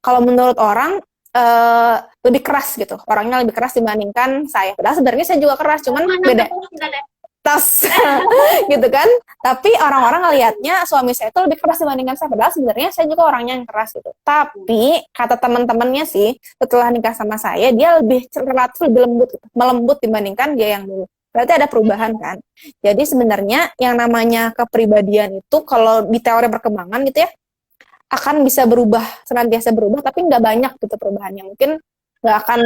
kalau menurut orang lebih keras gitu, orangnya lebih keras dibandingkan saya. Padahal sebenarnya saya juga keras, cuman beda tas gitu kan. Tapi orang-orang ngelihatnya suami saya itu lebih keras dibandingkan saya. Padahal sebenarnya saya juga orangnya yang keras gitu. Tapi kata teman-temannya sih, setelah nikah sama saya, dia lebih relatif lebih melembut dibandingkan dia yang dulu. Berarti ada perubahan kan. Jadi sebenarnya yang namanya kepribadian itu kalau di teori perkembangan gitu ya, akan bisa berubah, senantiasa berubah, tapi nggak banyak gitu perubahannya. Mungkin nggak akan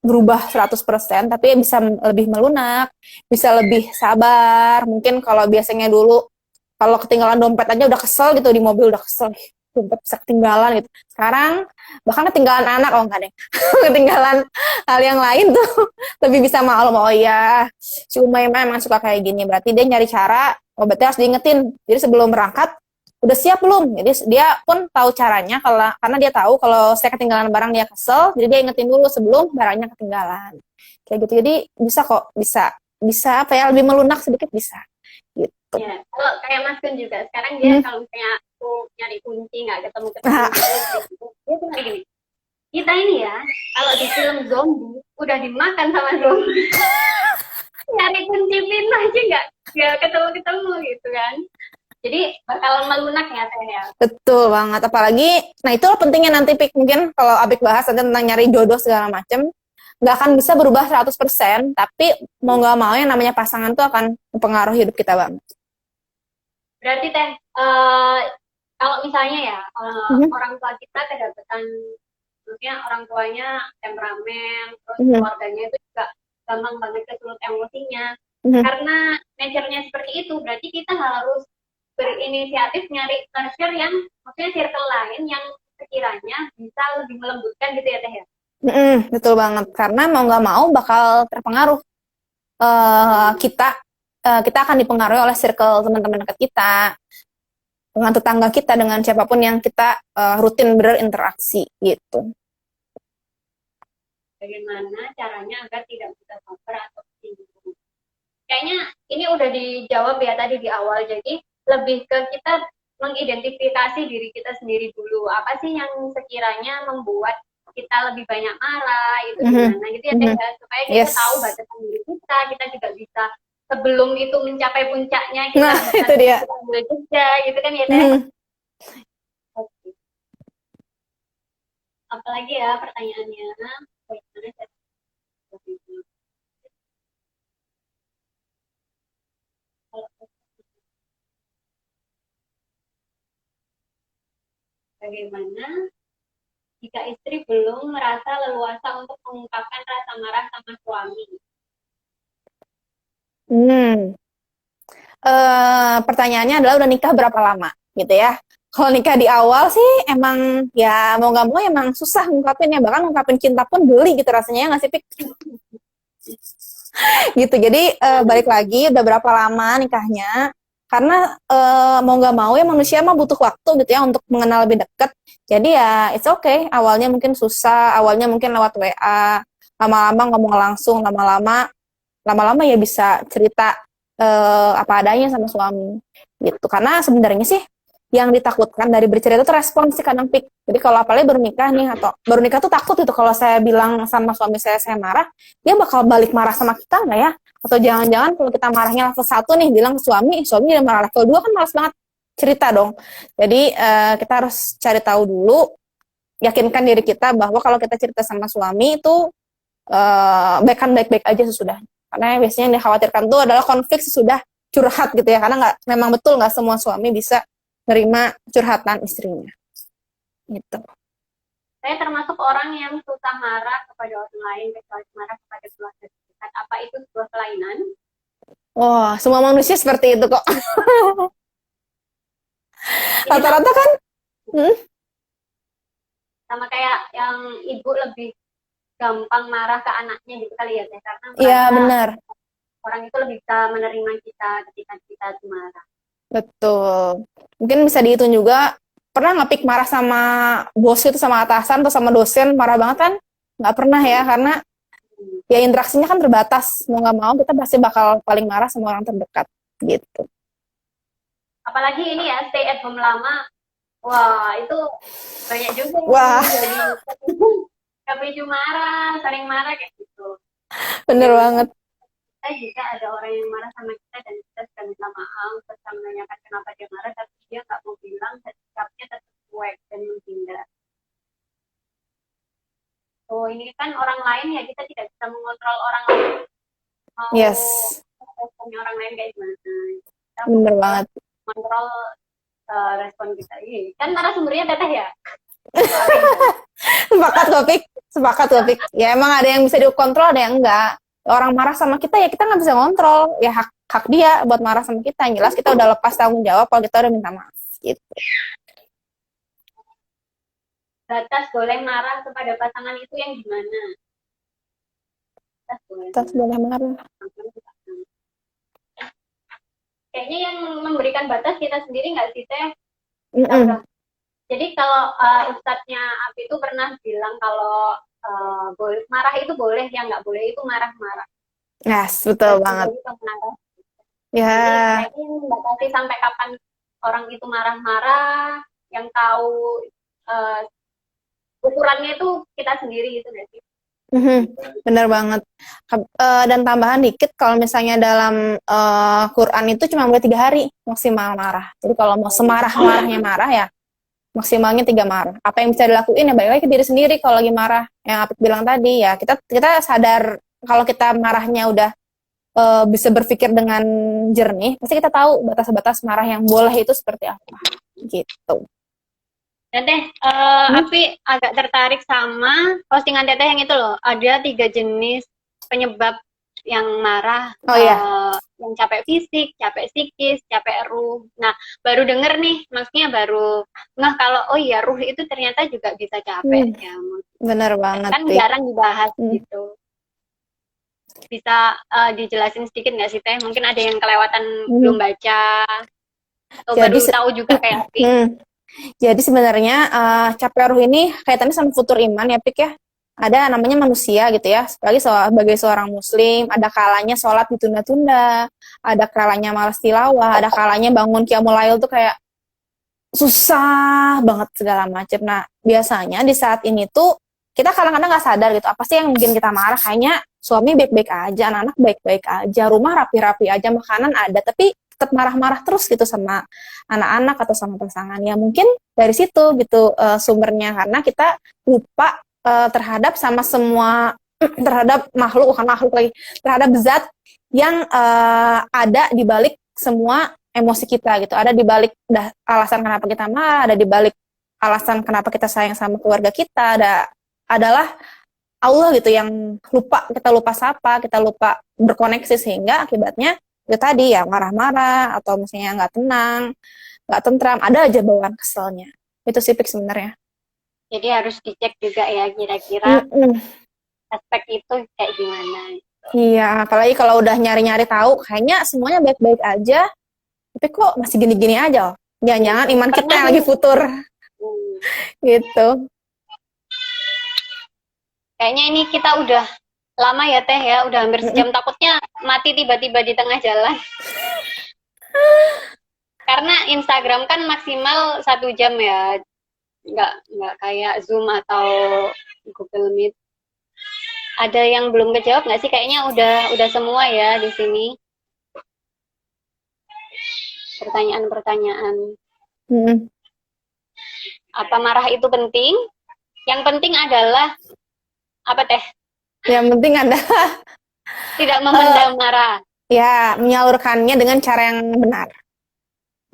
berubah 100%, tapi bisa lebih melunak, bisa lebih sabar. Mungkin kalau biasanya dulu, kalau ketinggalan dompet aja udah kesel gitu, di mobil udah kesel, dompet bisa ketinggalan gitu. Sekarang, bahkan ketinggalan anak, oh enggak deh, ketinggalan hal yang lain tuh, lebih bisa maklum, oh iya, si Umay memang suka kayak gini, berarti dia nyari cara, oh berarti harus diingetin. Jadi sebelum berangkat, udah siap belum? Jadi dia pun tahu caranya, karena dia tahu kalau saya ketinggalan barang dia kesel, jadi dia ingetin dulu sebelum barangnya ketinggalan. Kayak gitu. Jadi bisa kok, bisa apa ya, lebih melunak sedikit bisa. Gitu. Ya, kalau kayak Mas Kun juga, sekarang dia kalau misalnya aku nyari kunci nggak ketemu dia tuh kayak gini. Kita ini ya, kalau di film zombie udah dimakan sama zombie. Nyari kunci pintu aja nggak ketemu gitu kan. Jadi bakal melunak ya saya. Betul banget, apalagi, nah itu pentingnya nanti Pik, mungkin kalau Abik bahas nanti tentang nyari jodoh segala macam. nggak akan bisa berubah 100%, tapi mau nggak mau yang namanya pasangan tuh akan mempengaruhi hidup kita banget. Berarti Teh, kalau misalnya ya orang tua kita kedapatan, maksudnya orang tuanya temperamen, terus keluarganya itu juga gampang banget kesulut emosinya. Karena nature-nya seperti itu, berarti kita harus berinisiatif nyari partner yang, maksudnya circle lain yang sekiranya bisa lebih melembutkan gitu ya Teh ya? Betul banget, karena mau nggak mau bakal terpengaruh. Kita akan dipengaruhi oleh circle teman-teman dekat kita, dengan tetangga kita, dengan siapapun yang kita rutin berinteraksi gitu. Bagaimana caranya agar tidak mudah baper atau tersinggung? Kayaknya ini udah dijawab ya tadi di awal, jadi lebih ke kita mengidentifikasi diri kita sendiri dulu. Apa sih yang sekiranya membuat kita lebih banyak marah, itu gimana gitu ya Teh, supaya kita tahu batasan diri kita juga bisa sebelum itu mencapai puncaknya kita bisa itu dia. ambil jeda gitu kan ya Teh. Oke. Apalagi ya pertanyaannya, bagaimana cara bagaimana jika istri belum merasa leluasa untuk mengungkapkan rasa marah sama suami? Pertanyaannya adalah udah nikah berapa lama gitu ya. Kalau nikah di awal sih emang ya mau nggak mau emang susah ngungkapin ya, bahkan ngungkapin cinta pun geli gitu rasanya, ya nggak sih Pik? Gitu. Jadi balik lagi udah berapa lama nikahnya, karena mau nggak mau ya manusia mah butuh waktu gitu ya untuk mengenal lebih dekat. Jadi ya it's okay, awalnya mungkin susah, awalnya mungkin lewat WA, lama-lama ngomong langsung, lama-lama ya bisa cerita apa adanya sama suami gitu. Karena sebenarnya sih yang ditakutkan dari bercerita itu respon sih kadang Pik. Jadi kalau apalagi baru nikah nih atau baru nikah tuh takut itu kalau saya bilang sama suami saya marah, dia bakal balik marah sama kita nggak ya? Atau jangan-jangan kalau kita marahnya level 1 nih bilang ke suami dia marah level 2 kan malas banget cerita dong. Jadi kita harus cari tahu dulu, yakinkan diri kita bahwa kalau kita cerita sama suami itu baik-baik aja sesudah. Karena biasanya yang dikhawatirkan itu adalah konflik sesudah curhat gitu ya, karena memang betul nggak semua suami bisa nerima curhatan istrinya gitu. Saya termasuk orang yang susah marah kepada orang lain kecuali marah kepada keluarga terdekat. Apa itu sebuah kelainan? Wah, semua manusia seperti itu kok. Rata-rata kan sama kayak yang ibu lebih gampang marah ke anaknya gitu kali ya Teh, karena iya benar, orang itu lebih bisa menerima kita ketika kita marah. betul. Mungkin bisa dihitung juga, pernah nggak Pik marah sama bos itu, sama atasan atau sama dosen, marah banget kan? Nggak pernah ya, karena ya interaksinya kan terbatas. Mau nggak mau kita pasti bakal paling marah sama orang terdekat gitu. Apalagi ini ya, stay at home lama. Wah, itu banyak juga Wah. Jadi kami marah, sering marah kayak gitu. Bener banget. Jika ada orang yang marah sama kita dan kita sudah minta maaf, terus menanyakan kenapa dia marah, tapi dia nggak mau bilang, dan sikapnya tetap cuek dan menghindar. Oh, ini kan orang lain ya, kita tidak bisa mengontrol orang lain. Yes. Responnya orang lain kayak gimana? Kita bener banget. Kontrol respon kita. Kan narasumbernya Teteh ya? Sepakat Pik. Ya emang ada yang bisa dikontrol, ada yang enggak. Orang marah sama kita ya kita nggak bisa ngontrol, ya hak dia buat marah sama kita. Yang jelas kita udah lepas tanggung jawab kalau kita udah minta maaf gitu. Batas boleh marah kepada pasangan itu yang gimana? Batas boleh marah. Kayaknya yang memberikan batas kita sendiri nggak sih Teh? Jadi kalau Ustadznya Abi itu pernah bilang kalau marah itu boleh, yang nggak boleh itu marah-marah. Yes, betul banget. Ya. Jadi membatasi sampai kapan orang itu marah-marah, yang tahu ukurannya itu kita sendiri gitu nggak sih? Bener banget. Dan tambahan dikit, kalau misalnya dalam Quran itu cuma boleh 3 hari maksimal marah. Jadi kalau mau semarah-marahnya marah ya maksimalnya 3 marah. Apa yang bisa dilakuin ya balik lagi ke diri sendiri kalau lagi marah. Yang Apik bilang tadi ya kita sadar kalau kita marahnya udah bisa berpikir dengan jernih, pasti kita tahu batas-batas marah yang boleh itu seperti apa gitu. Dan Api agak tertarik sama postingan Teteh yang itu loh. Ada 3 jenis penyebab yang marah. Oh iya. Yang capek fisik, capek psikis, capek ruh. Nah, baru denger nih, maksudnya baru kalau oh iya ruh itu ternyata juga bisa capek ya. Bener banget. Kan jarang dibahas gitu. Bisa dijelasin sedikit nggak sih Teh? Mungkin ada yang kelewatan belum baca atau baru tahu juga kayak Api. Jadi sebenarnya capek ruh ini kaitannya sama futur iman ya Pik ya. Ada namanya manusia gitu ya, sebagai seorang muslim, ada kalanya sholat ditunda-tunda, ada kalanya malas tilawah, ada kalanya bangun qiyamul lail tuh kayak susah banget segala macam. Nah, biasanya di saat ini tuh kita kadang-kadang nggak sadar gitu, apa sih yang bikin kita marah? Kayaknya suami baik-baik aja, anak-anak baik-baik aja, rumah rapi-rapi aja, makanan ada, tapi tetap marah-marah terus gitu sama anak-anak atau sama pasangan. Ya mungkin dari situ gitu sumbernya, karena kita lupa terhadap sama semua terhadap makhluk, bukan makhluk lagi, terhadap zat yang ada di balik semua emosi kita gitu, ada di balik alasan kenapa kita marah, ada di balik alasan kenapa kita sayang sama keluarga kita, adalah Allah gitu yang kita lupa sapa, kita lupa berkoneksi, sehingga akibatnya itu tadi ya marah-marah atau misalnya nggak tenang, nggak tentram, ada aja bawaan keselnya. Itu sih Pik sebenarnya. Jadi harus dicek juga ya kira-kira aspek itu kayak gimana. Iya, apalagi kalau udah nyari-nyari tahu, kayaknya semuanya baik-baik aja, tapi kok masih gini-gini aja. Jangan-jangan iman kita yang lagi futur. Gitu. Kayaknya ini kita udah lama ya Teh ya, udah hampir sejam, takutnya mati tiba-tiba di tengah jalan. Karena Instagram kan maksimal 1 jam ya, nggak kayak Zoom atau Google Meet. Ada yang belum kejawab nggak sih? Kayaknya udah semua ya di sini. Pertanyaan-pertanyaan. Apa marah itu penting? Yang penting adalah apa Teh? Yang penting adalah tidak memendam marah. Ya, menyalurkannya dengan cara yang benar.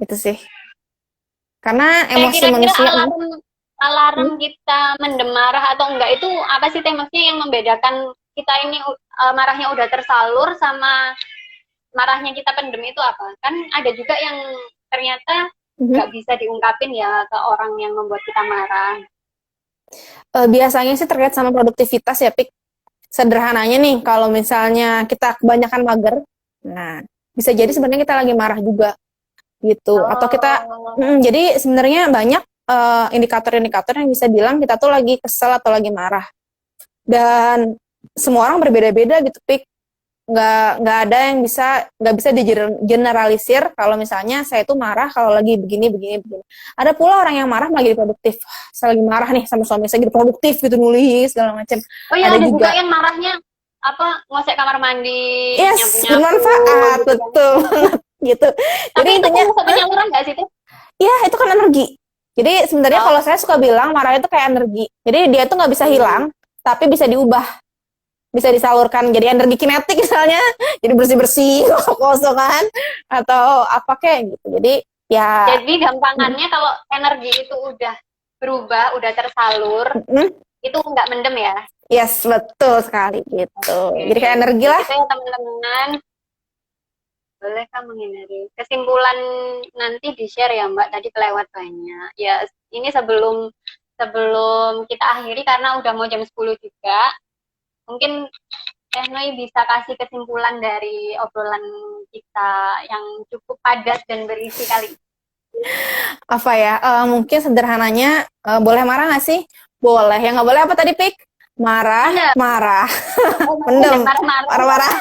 Itu sih. Karena emosi manusia. Alarm kita mendem marah atau enggak itu apa sih Teh? Maksudnya yang membedakan kita ini marahnya udah tersalur sama marahnya kita pendem itu apa? Kan ada juga yang ternyata nggak bisa diungkapin ya ke orang yang membuat kita marah. Biasanya sih terkait sama produktivitas ya Pik. Sederhananya nih, kalau misalnya kita kebanyakan mager, nah bisa jadi sebenarnya kita lagi marah juga gitu. Atau kita jadi sebenarnya banyak indikator-indikator yang bisa bilang kita tuh lagi kesel atau lagi marah. Dan semua orang berbeda-beda gitu Pik. Nggak ada yang nggak bisa digeneralisir kalau misalnya saya tuh marah kalau lagi begini. Ada pula orang yang marah lagi produktif. Saya lagi marah nih sama suami saya lagi produktif gitu, nulis segala macam. Oh iya, ada juga yang marahnya apa ngosek kamar mandi, yes, bermanfaat, betul gitu. Tapi jadi itu intinya penyaluran nggak sih Teh? Iya, itu kan energi. Jadi sebenarnya kalau saya suka bilang marah itu kayak energi. Jadi dia tuh nggak bisa hilang, tapi bisa diubah, bisa disalurkan jadi energi kinetik misalnya, jadi bersih-bersih, kosongan atau apa kayak gitu. Jadi ya. Jadi gampangannya kalau energi itu udah berubah, udah tersalur, itu nggak mendem ya? Yes, betul sekali gitu. Jadi kayak energi lah. Itu ya teman-teman. Boleh kan menghindari. Kesimpulan nanti di-share ya Mbak, tadi kelewat banyak. Ya, ini sebelum kita akhiri karena udah mau jam 10 juga. Mungkin Teh Noi bisa kasih kesimpulan dari obrolan kita yang cukup padat dan berisi kali. Apa ya? Mungkin sederhananya boleh marah nggak sih? Boleh. Yang nggak boleh apa tadi Pik? Marah. Pendem. Marah-marah.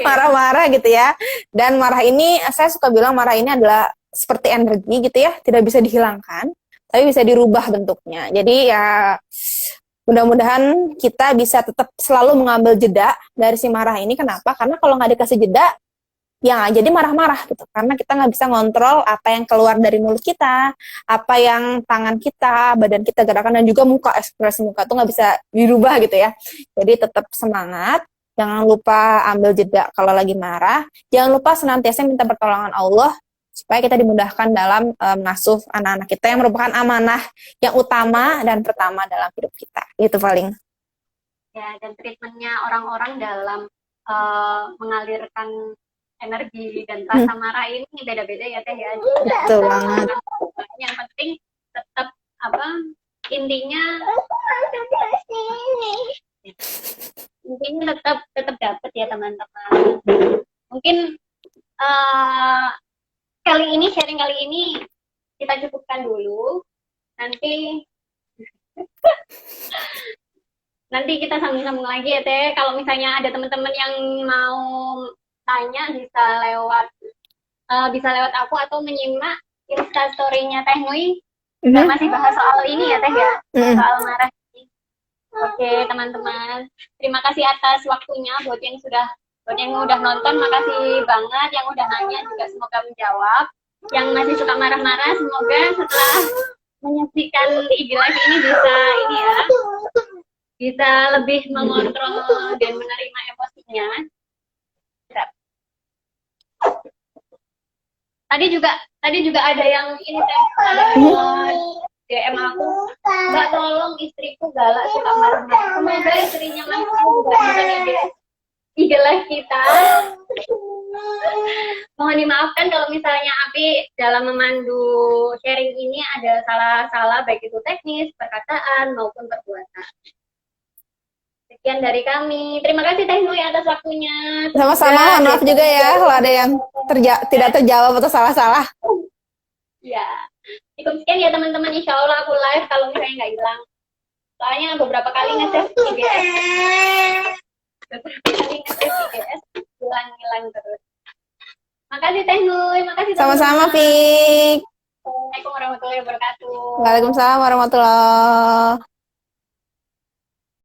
Marah-marah gitu ya. Dan marah ini, saya suka bilang marah ini adalah seperti energi gitu ya, tidak bisa dihilangkan, tapi bisa dirubah bentuknya. Jadi ya mudah-mudahan kita bisa tetap selalu mengambil jeda dari si marah ini. Kenapa? Karena kalau nggak dikasih jeda, ya nggak jadi marah-marah gitu, karena kita nggak bisa ngontrol apa yang keluar dari mulut kita, apa yang tangan kita, badan kita gerakan, dan juga muka, ekspresi muka tuh nggak bisa dirubah gitu ya. Jadi tetap semangat, jangan lupa ambil jeda kalau lagi marah, jangan lupa senantiasa minta pertolongan Allah supaya kita dimudahkan dalam mengasuh anak-anak kita yang merupakan amanah yang utama dan pertama dalam hidup kita. Itu paling. Ya, dan treatmentnya orang-orang dalam mengalirkan energi dan rasa marah ini beda-beda ya Teh ya. Betul banget. Yang penting tetap intinya tetap dapat ya teman-teman. Mungkin sharing kali ini kita cukupkan dulu. Nanti kita sambung-sambung lagi ya Teh. Kalau misalnya ada teman-teman yang mau tanya bisa lewat aku atau menyimak Instastory-nya Teh Nui. Kita masih bahas soal ini ya Teh ya, soal marah. Oke teman-teman, terima kasih atas waktunya buat yang udah nonton, makasih banget. Yang udah nanya juga semoga menjawab. Yang masih suka marah-marah, semoga setelah menyaksikan IG Live ini bisa lebih mengontrol dan menerima emosinya. Tadi juga ada yang ini DM aku, Mbak tolong istriku galak suka marah-marah. Semoga istrinya Mas juga nonton IG Live kita. Mohon dimaafkan kalau misalnya Api dalam memandu sharing ini ada salah-salah baik itu teknis, perkataan maupun perbuatan. Sekian dari kami. Terima kasih Teh Nui atas waktunya. Sama-sama, maaf juga ya kalau ada yang tidak terjawab atau salah-salah. Ya, cukup sekian ya teman-teman. Insya Allah aku live kalau misalnya nggak hilang. Soalnya beberapa kali nge-save IGS. Hilang terus. Makasih Teh Nui, makasih teman-teman. Sama-sama, Fik. Assalamualaikum warahmatullahi wabarakatuh. Waalaikumsalam warahmatullahi